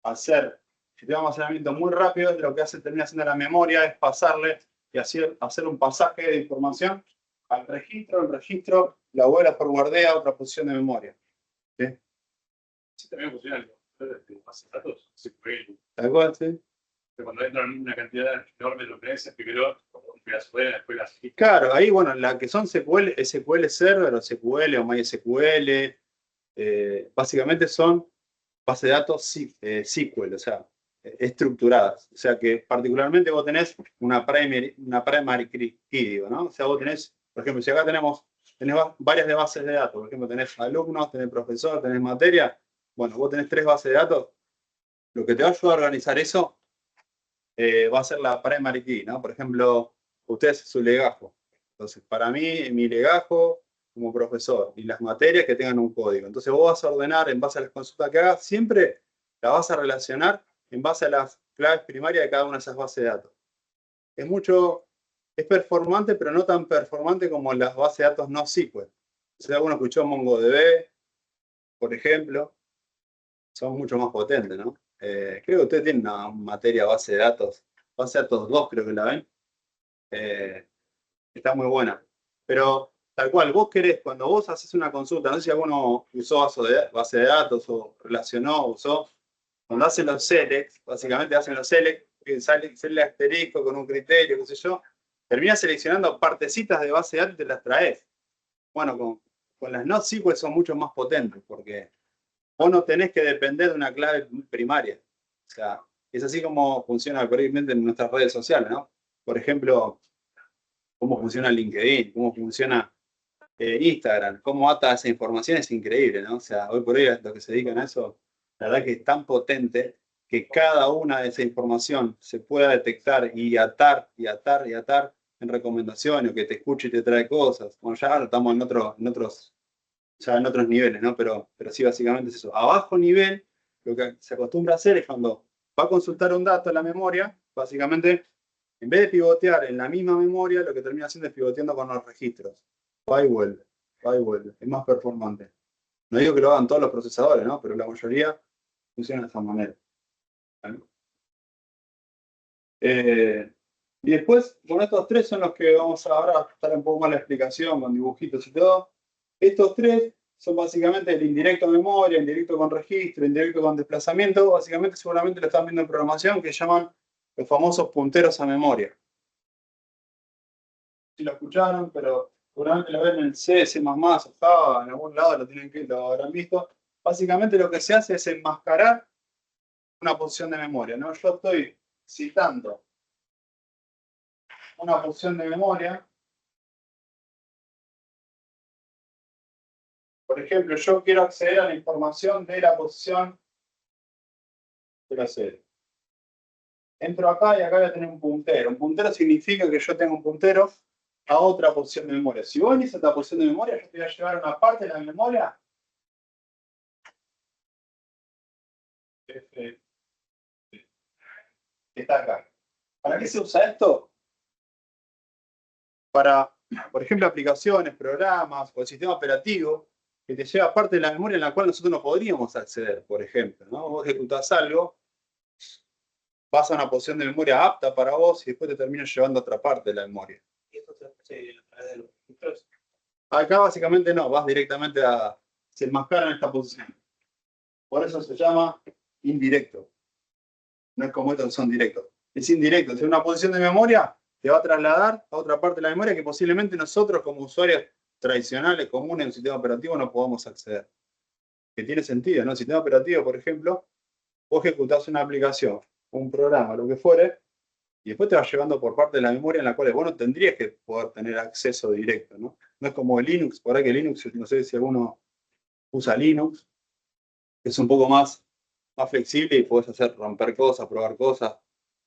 hacer sistema de almacenamiento muy rápido, lo que termina haciendo la memoria es pasarle y hacer un pasaje de información al registro, el registro la vuelve a forwardea a otra posición de memoria. ¿Sí? Sí, también funciona el base de datos, SQL. ¿Te acuerdas? Sí. Cuando entran una cantidad enorme de referencias, primero un pedazo de después las. Claro, ahí, bueno, la que son SQL, SQL Server o SQL o MySQL, básicamente son bases de datos SQL, o sea, estructuradas. O sea que particularmente vos tenés una primary key, digo, ¿no? O sea, vos tenés, por ejemplo, si acá tenés varias de bases de datos, por ejemplo, tenés alumnos, tenés profesor, tenés materia, bueno, vos tenés 3 bases de datos, lo que te va a ayudar a organizar eso va a ser la primary key, ¿no? Por ejemplo, usted es su legajo. Entonces, para mí, mi legajo como profesor y las materias que tengan un código. Entonces, vos vas a ordenar en base a las consultas que hagas, siempre la vas a relacionar en base a las claves primarias de cada una de esas bases de datos. Es performante, pero no tan performante como las bases de datos no SQL. Si alguno escuchó MongoDB, por ejemplo, son mucho más potentes, ¿no? Creo que ustedes tienen una materia base de datos 2, creo que la ven. Está muy buena. Pero tal cual, vos querés, cuando vos haces una consulta, no sé si alguno usó base de datos o relacionó, usó, cuando hacen los selects, básicamente hacen los selects, sale el asterisco con un criterio, qué sé yo, terminás seleccionando partecitas de base de datos y te las traes. Bueno, con las no SQL son mucho más potentes, porque vos no tenés que depender de una clave primaria. O sea, es así como funciona correctamente en nuestras redes sociales, ¿no? Por ejemplo, cómo funciona LinkedIn, cómo funciona Instagram, cómo ata esa información es increíble, ¿no? O sea, hoy por hoy lo que se dedican a eso, la verdad que es tan potente que cada una de esa información se pueda detectar y atar y atar y atar en recomendaciones, o que te escuche y te trae cosas. Bueno, ya estamos ya en otros niveles, ¿no? Pero sí, básicamente es eso. A bajo nivel, lo que se acostumbra a hacer es cuando va a consultar un dato en la memoria, básicamente, en vez de pivotear en la misma memoria, lo que termina haciendo es pivoteando con los registros. Va y vuelve, va y vuelve. Es más performante. No digo que lo hagan todos los procesadores, ¿no? Pero la mayoría funciona de esa manera. Y después, bueno, estos tres son los que vamos a ahora estar un poco más la explicación con dibujitos y todo. Estos tres son básicamente el indirecto memoria, indirecto con registro, indirecto con desplazamiento. Básicamente, seguramente lo están viendo en programación, que llaman los famosos punteros a memoria. Si lo escucharon, pero seguramente lo ven en C, C++, o Java, en algún lado lo habrán visto. Básicamente lo que se hace es enmascarar una posición de memoria, ¿no? Yo estoy citando una posición de memoria. Por ejemplo, yo quiero acceder a la información de la posición de la serie. Entro acá y acá voy a tener un puntero. Un puntero significa que yo tengo un puntero a otra posición de memoria. Si vos venís a esta posición de memoria, yo te voy a llevar una parte de la memoria. Que está acá. ¿Para qué se usa esto? Para, por ejemplo, aplicaciones, programas o el sistema operativo que te lleva parte de la memoria en la cual nosotros no podríamos acceder, por ejemplo, ¿no? Vos ejecutás algo, vas a una posición de memoria apta para vos y después te termina llevando a otra parte de la memoria. ¿Y esto se hace a través de los registros? Acá básicamente no, vas directamente se enmascara en esta posición. Por eso se llama indirecto. No es como estos son directos. Es indirecto. Si una posición de memoria te va a trasladar a otra parte de la memoria que posiblemente nosotros como usuarios tradicionales, comunes en un sistema operativo no podamos acceder. Que tiene sentido, ¿no? El sistema operativo, por ejemplo, vos ejecutás una aplicación, un programa, lo que fuere, y después te va llevando por parte de la memoria en la cual vos no tendrías que poder tener acceso directo, ¿no? No es como el Linux, por ahí que Linux, no sé si alguno usa Linux, que es un poco más flexible y podés hacer romper cosas, probar cosas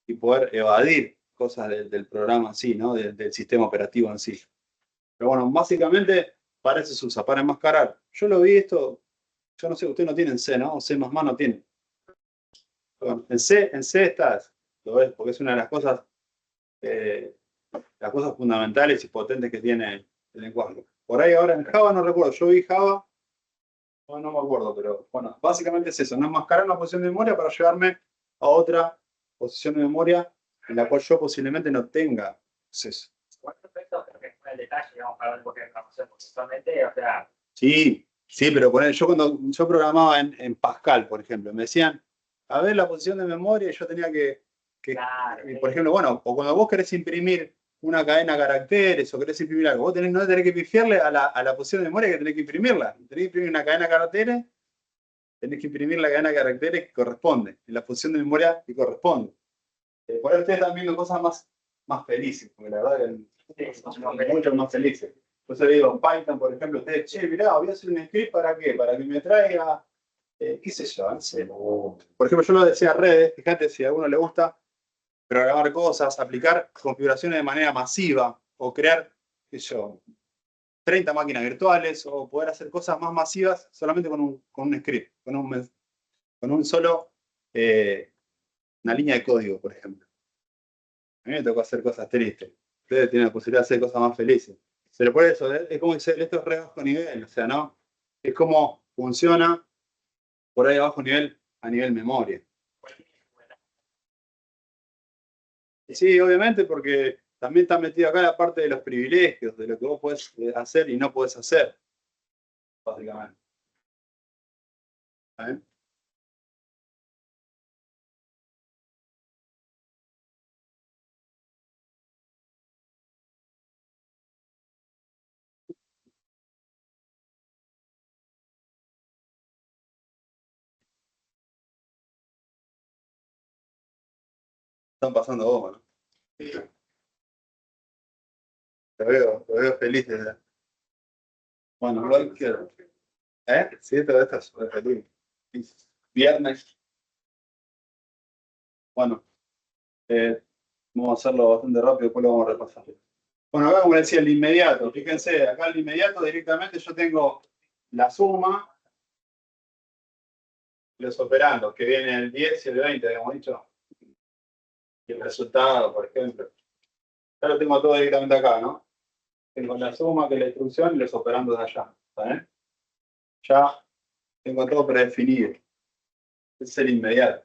y poder evadir cosas del programa en sí, ¿no? Del sistema operativo en sí. Pero bueno, básicamente para eso se usa, para enmascarar. Yo lo vi esto, yo no sé, ustedes no tienen C, ¿no? O C++ no tienen. Bueno, en C está, lo ves, porque es una de las cosas fundamentales y potentes que tiene el lenguaje. Por ahí ahora en Java no recuerdo, yo vi Java, no me acuerdo, pero bueno, básicamente es eso, no enmascarar una posición de memoria para llevarme a otra posición de memoria en la cual yo posiblemente no tenga acceso. Bueno, perfecto, creo que fue el detalle, digamos, para el lenguaje de programación, porque usualmente, o sea, Sí, pero cuando yo programaba en Pascal, por ejemplo, me decían, a ver la posición de memoria, y yo tenía claro, por ejemplo, bueno, o cuando vos querés imprimir una cadena de caracteres o querés imprimir algo, no tenés que pifiarle a la posición de memoria que tenés que imprimirla. Tenés que imprimir una cadena de caracteres, tenés que imprimir la cadena de caracteres que corresponde, en la posición de memoria que corresponde. Por ahí ustedes están viendo cosas más felices, porque la verdad que son mucho más felices. Por eso le digo, Python, por ejemplo, ustedes, che, mirá, voy a hacer un script ¿para qué? Para que me traiga, qué sé yo, no sé. Por ejemplo, yo lo decía redes, fíjate si a alguno le gusta programar cosas, aplicar configuraciones de manera masiva o crear, qué sé yo, 30 máquinas virtuales o poder hacer cosas más masivas solamente con un script, con un solo, una línea de código, por ejemplo. A mí me tocó hacer cosas tristes. Ustedes tienen la posibilidad de hacer cosas más felices. Pero por eso, es como dice, esto es re bajo nivel, o sea, ¿no? Es como funciona por ahí a bajo nivel, a nivel memoria. Sí, obviamente, porque también está metido acá la parte de los privilegios, de lo que vos podés hacer y no podés hacer, básicamente. ¿Eh? Están pasando vos, ¿no? Sí. Te veo feliz. Bueno, igual quiero. ¿Eh? Sí, todo esto es feliz. Viernes. Bueno, vamos a hacerlo bastante rápido, después lo vamos a repasar. Bueno, acá como les decía, el inmediato. Fíjense, acá el inmediato directamente yo tengo la suma y los operandos, que viene el 10 y el 20, habíamos dicho. Y el resultado, por ejemplo. Ya lo tengo todo directamente acá, ¿no? Tengo la suma, que es la instrucción, y los operandos de allá. ¿Está bien? Ya tengo todo predefinido. Ese es el inmediato.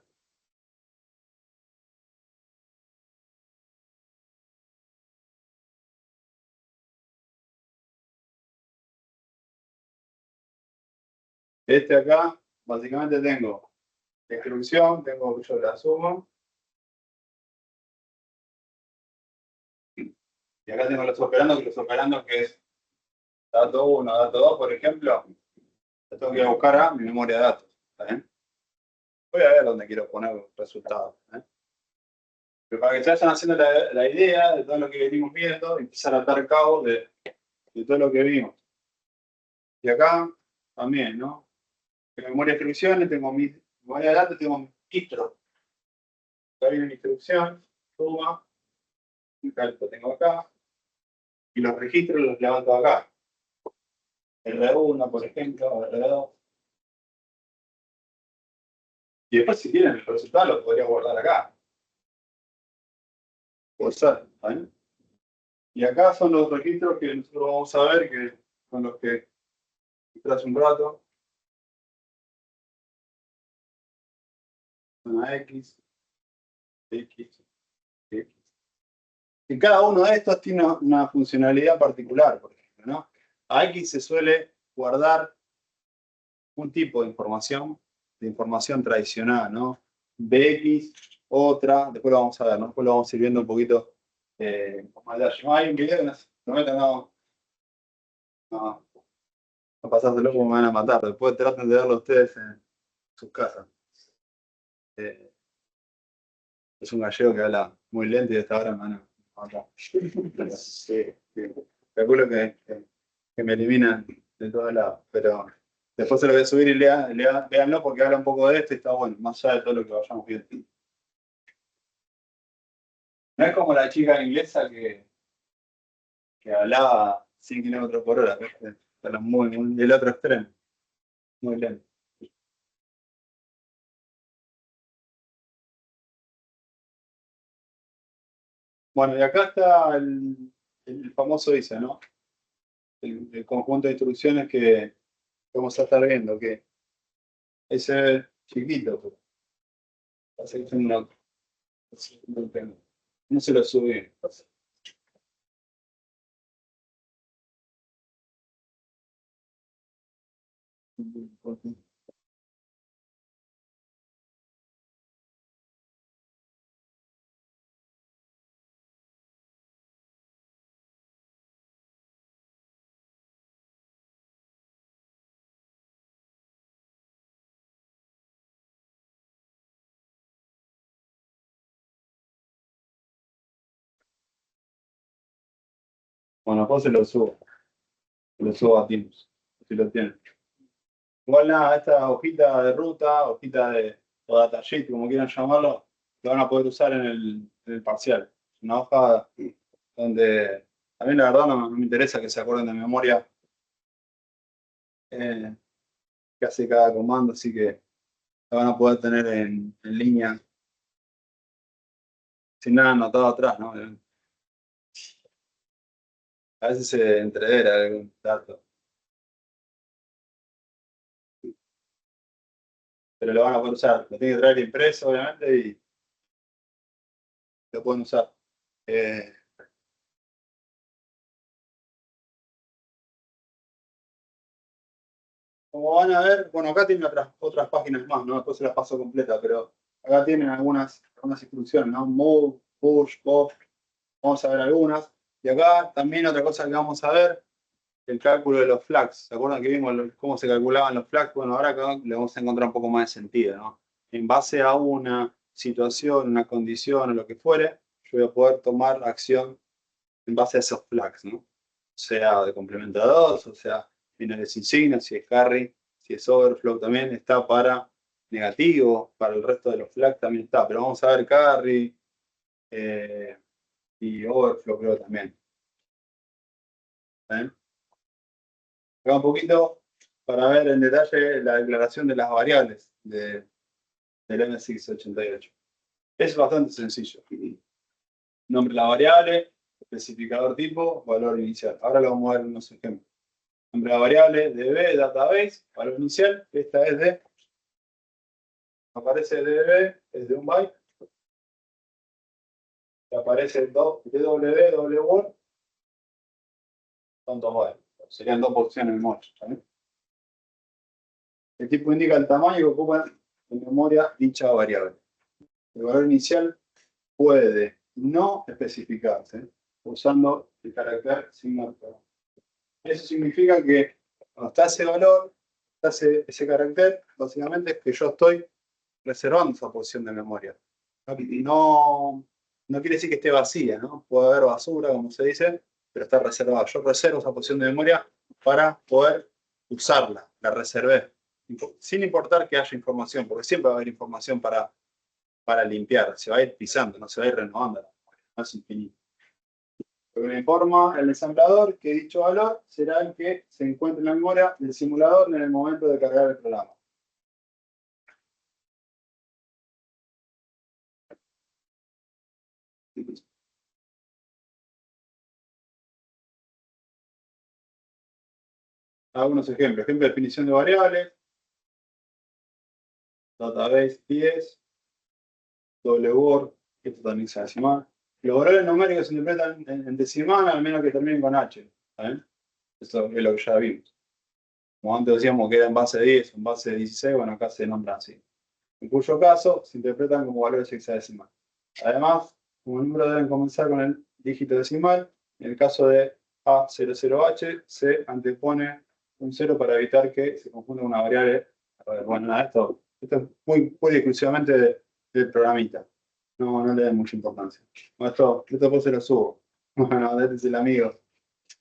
Este acá, básicamente tengo la instrucción, tengo yo la suma. Y acá tengo los operandos que es dato 1, dato 2, por ejemplo. Lo tengo que ir a buscar a mi memoria de datos. ¿Está bien? Voy a ver dónde quiero poner los resultados. Pero para que se vayan haciendo la idea de todo lo que venimos viendo, y empezar a atar cabos de todo lo que vimos. Y acá también, ¿no? En memoria de instrucciones tengo mi memoria de datos, tengo mi registro. Acá viene una instrucción, suma, un cálculo tengo acá, y los registros los levanto acá. R1, por ejemplo, R2. Y después, si tienen el resultado, lo podría guardar acá. Puede ser, ¿vale? Y acá son los registros que nosotros vamos a ver, que son los que tras un rato. Una X, X, X. Y cada uno de estos tiene una funcionalidad particular, por ejemplo, ¿no? A X se suele guardar un tipo de información tradicional, ¿no? BX, otra, después lo vamos a ver, ¿no? Después lo vamos a ir viendo un poquito más allá. No hay un video, no pasárselo como me van a matar. Después traten de verlo ustedes en sus casas. Es un gallego que habla muy lento y de esta hora me van a matar. Sí. Calculo que me eliminan de todos lados, pero después se lo voy a subir y léanlo porque habla un poco de esto y está bueno, más allá de todo lo que vayamos viendo. No es como la chica inglesa que hablaba 100 kilómetros por hora, ¿viste? Era muy, el otro extremo, muy lento. Bueno, y acá está el famoso ISA, ¿no? El conjunto de instrucciones que vamos a estar viendo, que ese chiquito, pero parece que no se lo subí. Bueno, después se lo subo a Teams, si lo tienen. Igual nada, esta hojita de ruta, o datasheet, como quieran llamarlo, lo van a poder usar en el parcial. Una hoja donde a mí la verdad no me interesa que se acuerden de memoria que hace cada comando, así que lo van a poder tener en línea sin nada anotado atrás, ¿no? A veces se entrevera algún dato, pero lo van a poder usar. Lo tienen que traer impreso, obviamente, y lo pueden usar. Como van a ver, bueno, acá tienen otras páginas más, ¿no? Después se las paso completa, pero acá tienen algunas instrucciones, ¿no? Move, push, pop, vamos a ver algunas. Y acá también otra cosa que vamos a ver, el cálculo de los flags. ¿Se acuerdan que vimos cómo se calculaban los flags? Bueno, ahora acá le vamos a encontrar un poco más de sentido, ¿no? En base a una situación, una condición o lo que fuere, yo voy a poder tomar acción en base a esos flags, ¿no? Sea de complemento a dos, o sea, finales insignias, si es carry, si es overflow también, está para negativo, para el resto de los flags también está, pero vamos a ver carry y overflow creo también. ¿Ven? Acá un poquito para ver en detalle la declaración de las variables del MSX88. Es bastante sencillo. Nombre de la variable, especificador tipo, valor inicial. Ahora lo vamos a ver en unos ejemplos. Nombre de la variable, DB, database, valor inicial, esta es de, aparece DB, es de un byte. Aparece DW, WWord, son 2 bytes. Serían 2 posiciones de memoria. ¿Vale? El tipo indica el tamaño que ocupa en memoria dicha variable. El valor inicial puede no especificarse usando el carácter signo. Eso significa que cuando está ese valor, está ese carácter, básicamente es que yo estoy reservando esa posición de memoria. No, no quiere decir que esté vacía, ¿no? Puede haber basura, como se dice, pero está reservada. Yo reservo esa posición de memoria para poder usarla, la reservé. Sin importar que haya información, porque siempre va a haber información para limpiar, se va a ir pisando, no se va a ir renovando, no es infinito. Lo que me informa el ensamblador que dicho valor será el que se encuentre en la memoria del simulador en el momento de cargar el programa. Algunos ejemplos. Ejemplo de definición de variables. Database 10. WORD. Esto también se decimal. Los valores numéricos se interpretan en decimal, al menos que terminen con H. ¿Saben? Eso es lo que ya vimos. Como antes decíamos que era en base 10 o en base 16, bueno, acá se nombra así. En cuyo caso se interpretan como valores hexadecimales. Además, como número deben comenzar con el dígito decimal. En el caso de A00H, se antepone un 0 para evitar que se confunda una variable. Bueno, nada, esto es muy exclusivamente del programita. No le den mucha importancia. Bueno, esto después se lo subo. Bueno, este es el amigo.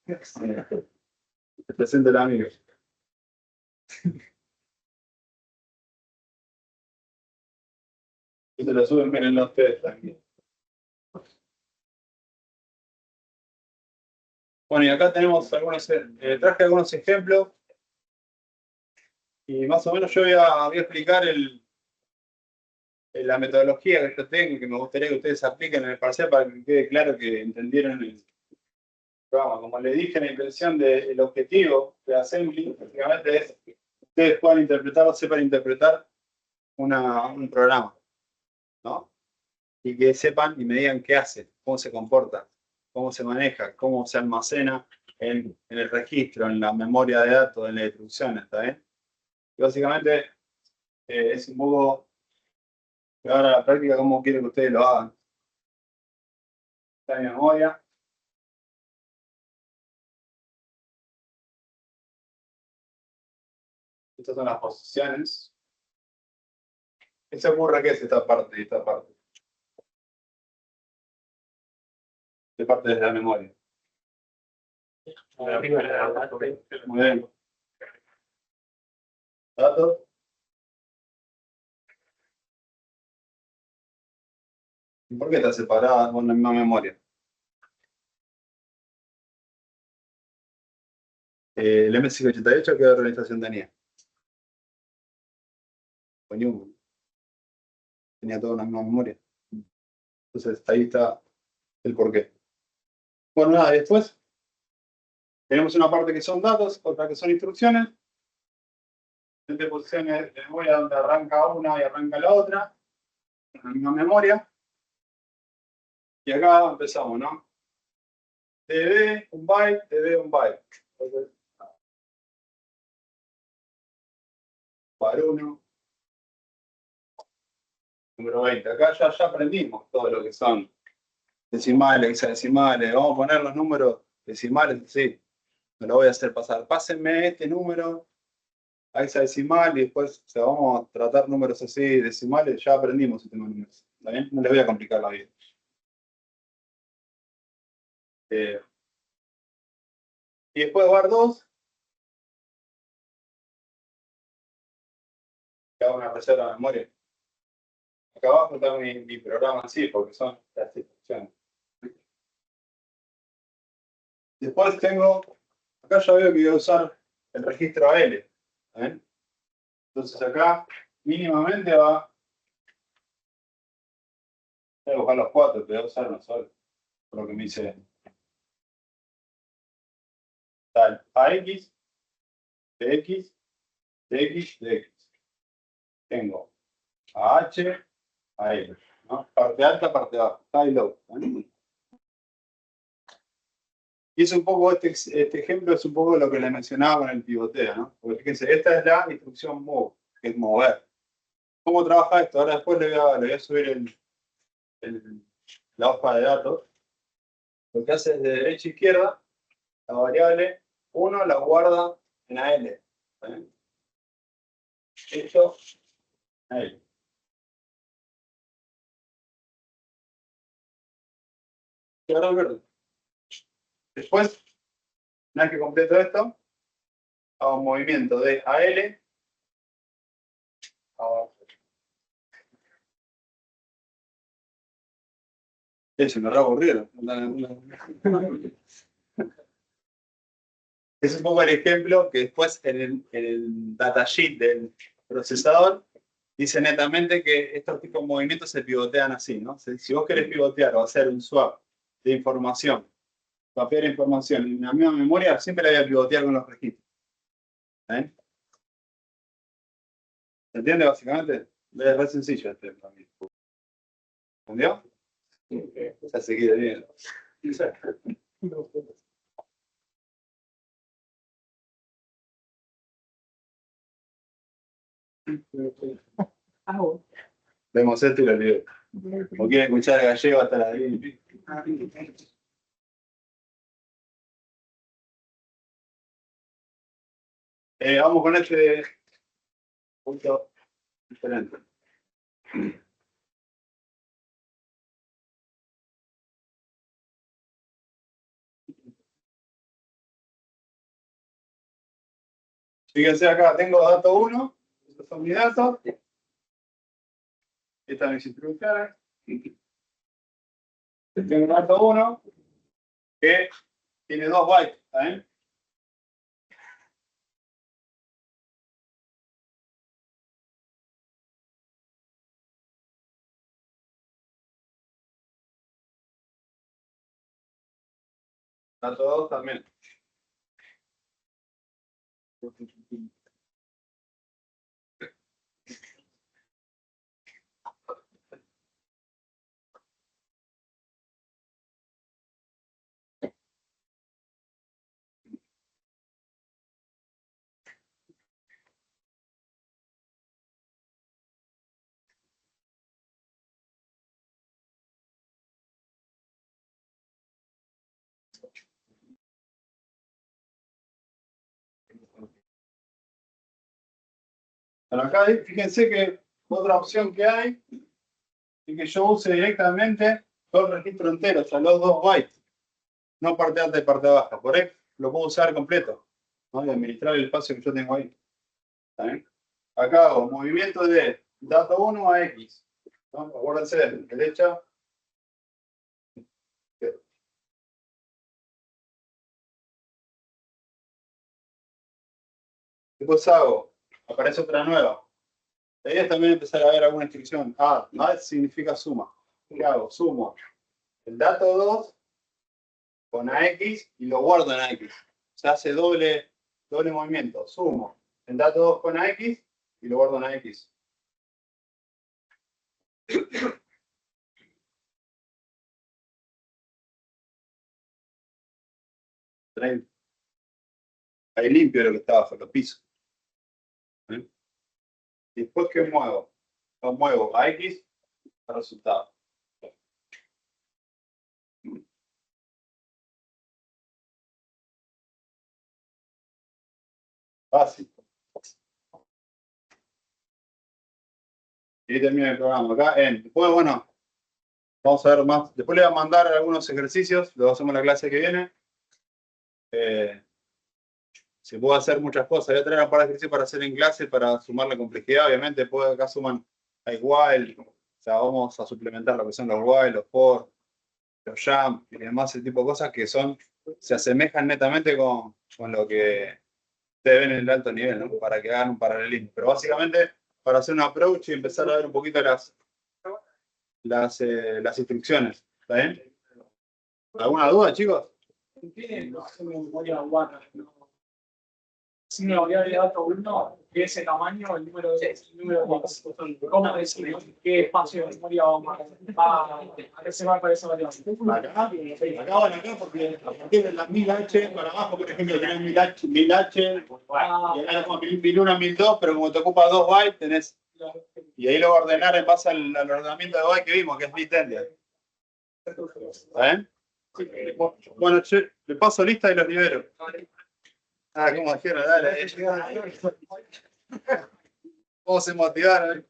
Te presento el amigo. Y se lo suben, miren ustedes también. Bueno, y acá tenemos algunos, traje algunos ejemplos. Y más o menos yo voy a explicar la metodología que yo tengo y que me gustaría que ustedes apliquen en el parcial para que quede claro que entendieron el programa. Como les dije, la intención del objetivo de Assembly básicamente es que ustedes puedan interpretar o sepan interpretar un programa, ¿no? Y que sepan y me digan qué hace, cómo se comporta, cómo se maneja, cómo se almacena en el registro, en la memoria de datos, en la instrucción, ¿está bien? Y básicamente es un poco llevar a la práctica cómo quiero que ustedes lo hagan. Está en memoria. Estas son las posiciones. ¿Qué se ocurre que es esta parte y esta parte? Esta parte de la memoria. Muy bien. ¿Datos? ¿Y por qué está separada con la misma memoria? El MS-88, ¿qué organización tenía? Coño, tenía toda una misma memoria. Entonces, ahí está el porqué. Bueno, nada, después tenemos una parte que son datos, otra que son instrucciones. Entre posiciones de memoria donde arranca una y arranca la otra, en la misma memoria. Y acá empezamos, ¿no? DB, un byte, DB, un byte. Entonces, par 1, número 20. Acá ya aprendimos todo lo que son decimales, hexadecimales. Vamos a poner los números decimales, sí. Me lo voy a hacer pasar. Pásenme este número a hexadecimal y después vamos a tratar números así decimales. Ya aprendimos este números. ¿Está bien? No les voy a complicar la vida. Y después bar 2. que hago una reserva de memoria. Acá abajo está mi programa así, porque son las instrucciones. Después tengo, acá ya veo que voy a usar el registro AL. ¿Ven? Entonces acá mínimamente va, voy a buscar los 4, pero voy a usar uno solo, por lo que me dice. Tal AX, TX, TX, TX. Tengo AH, AL, ¿no? Parte alta, parte baja, high low. ¿Ven? Y es un poco, este ejemplo es un poco lo que le mencionaba con el pivoteo, ¿no? Porque fíjense, esta es la instrucción move, que es mover. ¿Cómo trabaja esto? Ahora después le voy a subir la hoja de datos. Lo que hace es de derecha a izquierda, la variable 1 la guarda en AL. ¿Ven? Esto, AL. Y ahora el verde. Después, una vez que completo esto, hago un movimiento de AL a abajo. Eso me aburrido. Es un poco el ejemplo que después en el datasheet del procesador dice netamente que estos tipos de movimientos se pivotean así, ¿no? Si vos querés pivotear o hacer un swap de información, copiar información en la misma memoria, siempre la voy a pivotear con los registros. ¿Eh? ¿Se entiende básicamente? Es re sencillo este también. ¿Entendió? Ya se queda bien. Vemos esto y lo olvidé. O quieren escuchar el gallego hasta las 10. Vamos con este punto diferente. Fíjense acá, tengo dato 1, estos son mis datos. Estas son mis instrucciones. Tengo dato 1 que tiene 2 bytes. ¿Eh? Dato 2 también. Bueno, acá fíjense que otra opción que hay es que yo use directamente todo el registro entero, o sea, los 2 bytes, no parte alta y parte baja. Por ahí lo puedo usar completo, ¿no? Y administrar el espacio que yo tengo ahí. ¿Está bien? Acá hago movimiento de dato 1 a X. ¿No? Acuérdense, derecha. Después hago, aparece otra nueva. La idea es también empezar a ver alguna instrucción. Add significa suma. ¿Qué hago? Sumo el dato 2 con AX y lo guardo en AX. Se hace doble movimiento. Sumo el dato 2 con AX y lo guardo en AX. Ahí limpio lo que está abajo, lo piso. ¿Eh? Después, ¿qué muevo? Lo muevo a X al resultado. Fácil. Y termina el programa. Acá después, bueno, vamos a ver más. Después le voy a mandar algunos ejercicios, los hacemos en la clase que viene. se puede hacer muchas cosas. Voy a traer un par de ejercicios para hacer en clase, para sumar la complejidad. Obviamente, después acá suman a igual. O sea, vamos a suplementar lo que son los while, los for, los jump y demás, ese tipo de cosas que se asemejan netamente con lo que ustedes ven en el alto nivel, ¿no? Para que hagan un paralelismo. Pero básicamente, para hacer un approach y empezar a ver un poquito las instrucciones. ¿Está bien? ¿Alguna duda, chicos? Tiene memoria guarda, ¿no? Si una variable de datos 1 de ese tamaño, el número de ¿cómo decir qué espacio de memoria va a reservar para esa variable? Acá, bueno, acá porque a partir de las 1000H para abajo, por ejemplo, tenés 1000H, y acá como 1001, 1002, pero como te ocupa 2 bytes, tenés. Y ahí lo voy a ordenar en base al ordenamiento de bytes que vimos, que es bit endian. ¿Está bien? Bueno, che, le paso lista y los libero. Ah, como dijeron, dale. ¿Cómo se motivaron?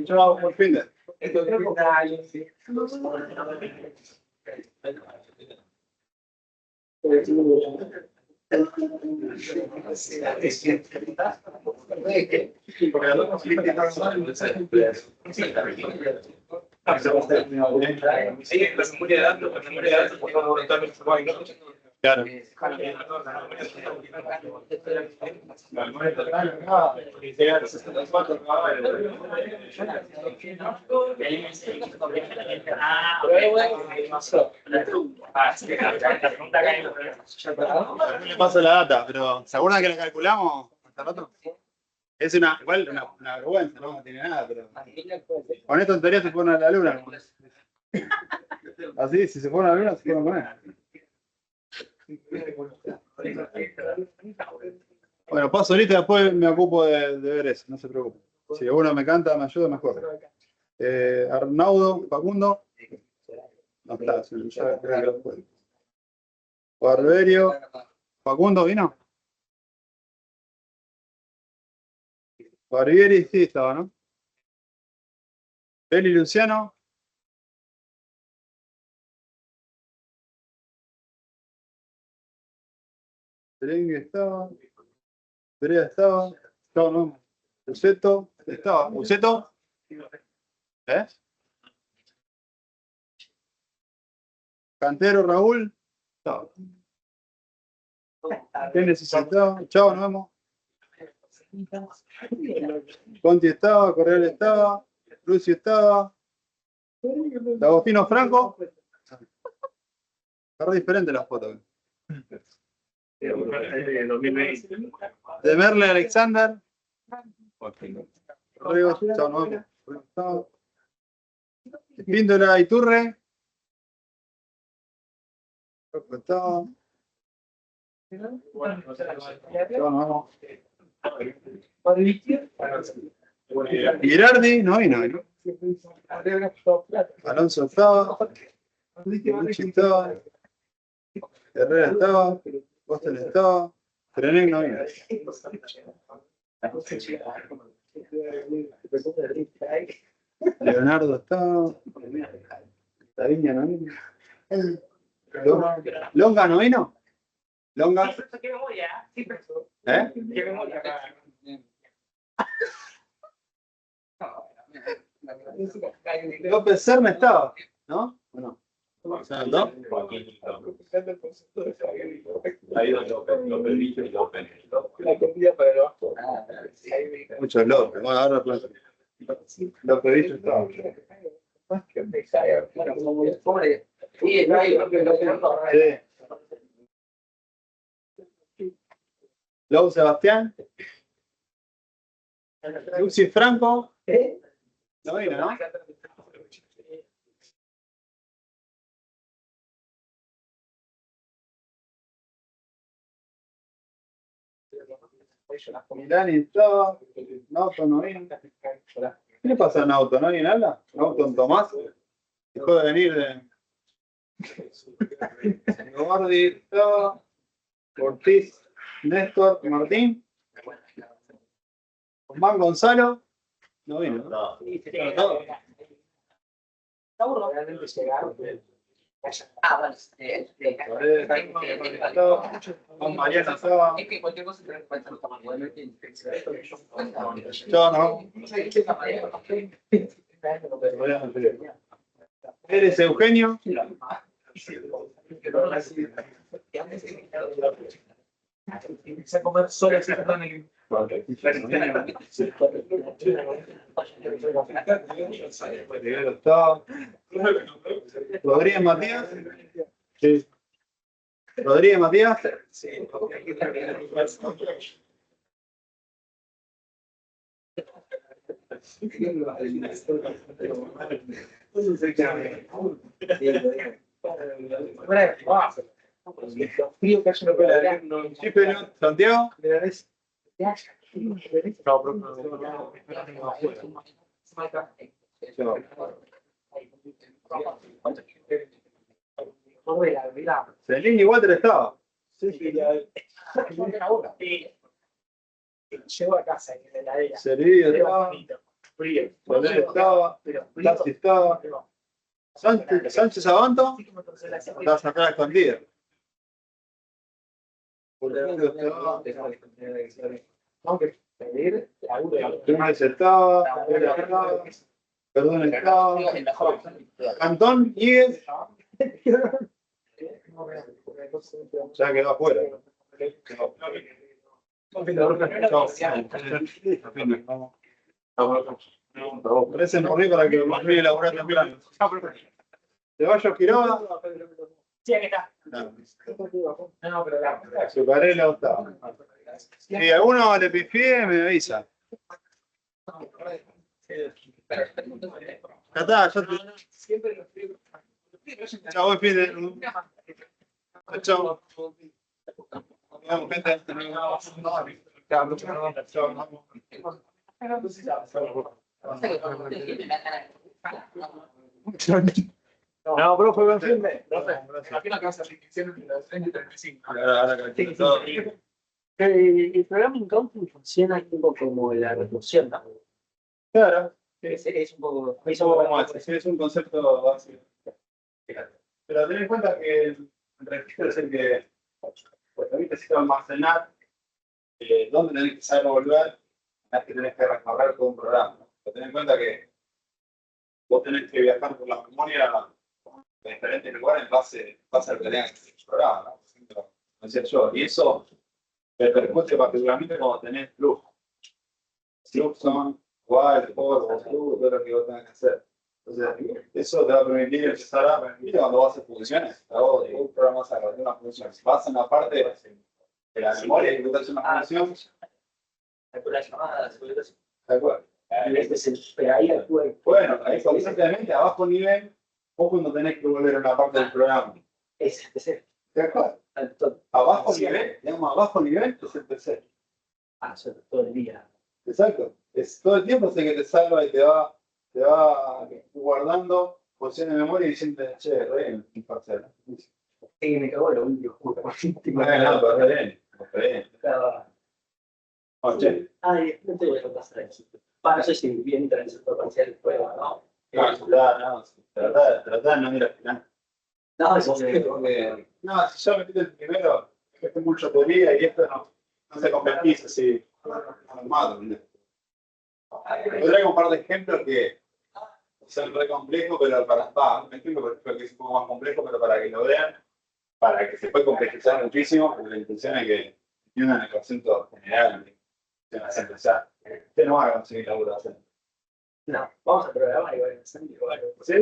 Chao, por fin. Claro. Le paso la data, pero ¿se acuerdan que la calculamos hasta rato? Es igual una vergüenza, no tiene nada, pero con esto en teoría se fueron a la luna. Así, si se fueron a la luna, se fueron con él. Bueno, paso lista, después me ocupo de ver eso, no se preocupen. Si uno me canta, me ayuda, mejor. Arnaudo, Facundo. No está, ya creo que lo fue. Barberio. Facundo, ¿vino? Barbieri, sí estaba, ¿no? Beli Luciano. Berengue estaba. Berea estaba. Estaba, no. Uceto. Estaba. ¿Uceto? ¿Eh? Cantero, Raúl. Estaba. ¿Qué necesitaba? Chao, nos vemos. Conti estaba, Correal estaba, Lucio estaba, Agostino Franco. Está diferente las fotos. De Merle Alexander. Riego, chao, nos vemos. Píndola Iturre. Estaba. Chao, nos vemos. Girardi, no vino, ¿no? Alonso estaba, Luchi estaba, Herrera estaba, Boston estaba, Trenec no vino. Leonardo estaba, Taviña no vino. Longa no vino. Longa. ¿Eh? López Serna estaba, ¿no? ¿O no? ¿Se anotó? Muchos López. Bueno, ahora López Bicho estaba. Sí. Lau Sebastián. Luxi Franco. No vino, ¿no? Milani estaba. Nauto no vino. ¿Qué le pasa a Nauto? ¿No viene nada? ¿Nauto Tomás? Dejó de venir de. Gordi, está. Ortiz, Néstor, Martín. Juan Gonzalo. No vino, ¿no? Realmente llegaron. Con Mariana estaba. Es que cualquier cosa te cuenta los tamaños. Yo no. Eres Eugenio. Empecé a comer solo así en el. Está. Rodríguez Matías. Sí. Rodríguez Matías. Frío que haya Sí, pero Santiago. Celín y Walter estaba. Llego a casa en la heladera. Celín estaba. Frío. Soler estaba. Tassi estaba. Sánchez Abanto. Estaba acá escondida. Aunque pedir laburo. Túnez estaba. Perdón estaba. Cantón Íguez. Ya quedó afuera. Parecen por mí para que me olvide elaborar temprano. Ceballos Quiroga. Sí, aquí está. No. No, pero la. Zucarello está. Si alguno le pifié, me avisa. Ya está, ya te. Siempre los fríos. Chao, buen fin de. Chao. Nos vemos, gente. No, profe, buen fin de. Aquí la casa se hicieron entre las 30 y 35. El programa Encounter funciona un poco como la reclusión también. Claro. Es un poco. Es un concepto básico. Pero ten en cuenta que el registro es el que pues, también necesita almacenar dónde tenés que saber volver, es que tenés que restaurar todo un programa. ¿No? Pero ten en cuenta que vos tenés que viajar por la memoria de diferentes lugares en base al que tengas el programa. ¿No? Por ejemplo, como decía yo, y eso repercute particularmente cuando tenés flujo. Flux son while, for, o flujo, todo lo que vos tengas que hacer. Entonces, eso te va a permitir empezar a permitir cuando vas a hacer funciones. Vos programas a hacer una función. Si vas en la parte de la memoria y ejecutas una función, tal cual. Ahí actúa. Bueno, ahí constantemente a bajo nivel, vos cuando tenés que volver a una parte del programa. Es el PC. ¿Te acuerdas? A bajo nivel, digamos, a bajo nivel es el PC. Todo el día. Exacto. Es todo el tiempo sé que te salva y te va guardando funciones de memoria y diciendo, che, re bien, parcela. Sí, me cagó lo último. No, bien. Oye. Ay, no te voy a pasar eso. No sé si bien entrar en el sector parcial después o no. No, trata de no ir al final. No, eso No, si ya metiste el primero, es que mucho teoría y esto no se competiza así. Armado. Yo traigo un par de ejemplos que son re complejos, pero un ejemplo por ejemplo que es un poco más complejo, pero para que lo vean, para que se pueda complejizar muchísimo, porque la intención es que entiendan el concepto general de las empresas. Usted no va a conseguir laburo. no, vamos a programar y bueno, Sí.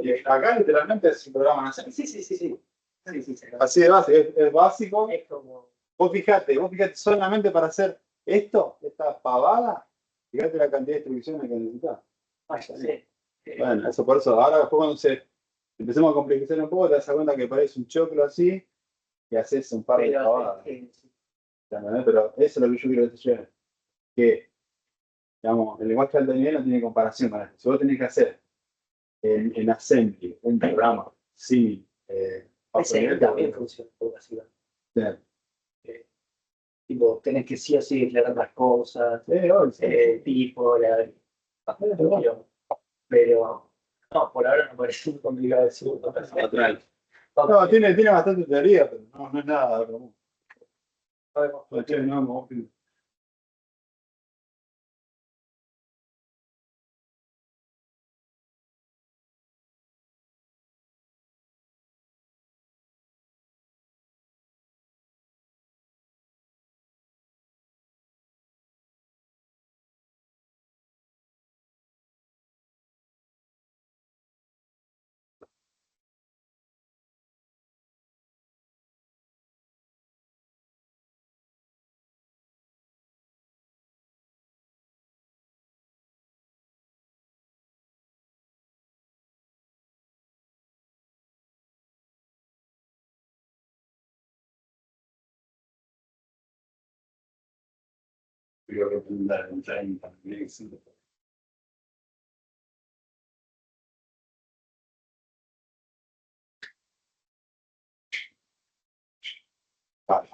Y acá literalmente es un programa nacional. Sí. Así de base, es básico. Es como. Vos fijate, solamente para hacer esto, esta pavada, fíjate la cantidad de instrucciones que necesitas. Sí. Bueno, eso por eso. Ahora después cuando empecemos a complejizar un poco, te das cuenta que parece un choclo así y haces un par de pavadas. Pero eso es lo que yo quiero que se lleve. Que, digamos, el lenguaje de alto nivel no tiene comparación con esto. Si vos tenés que hacer en Assembly un programa Sí. PCI también funciona por pasiva. Bien. Tipo, tenés que sí o sí declarar las cosas, tipo, pero no, por ahora no parece muy complicado decirlo. No, tiene bastante teoría, pero no es nada común. No, creo que tendrá un 30. Vale.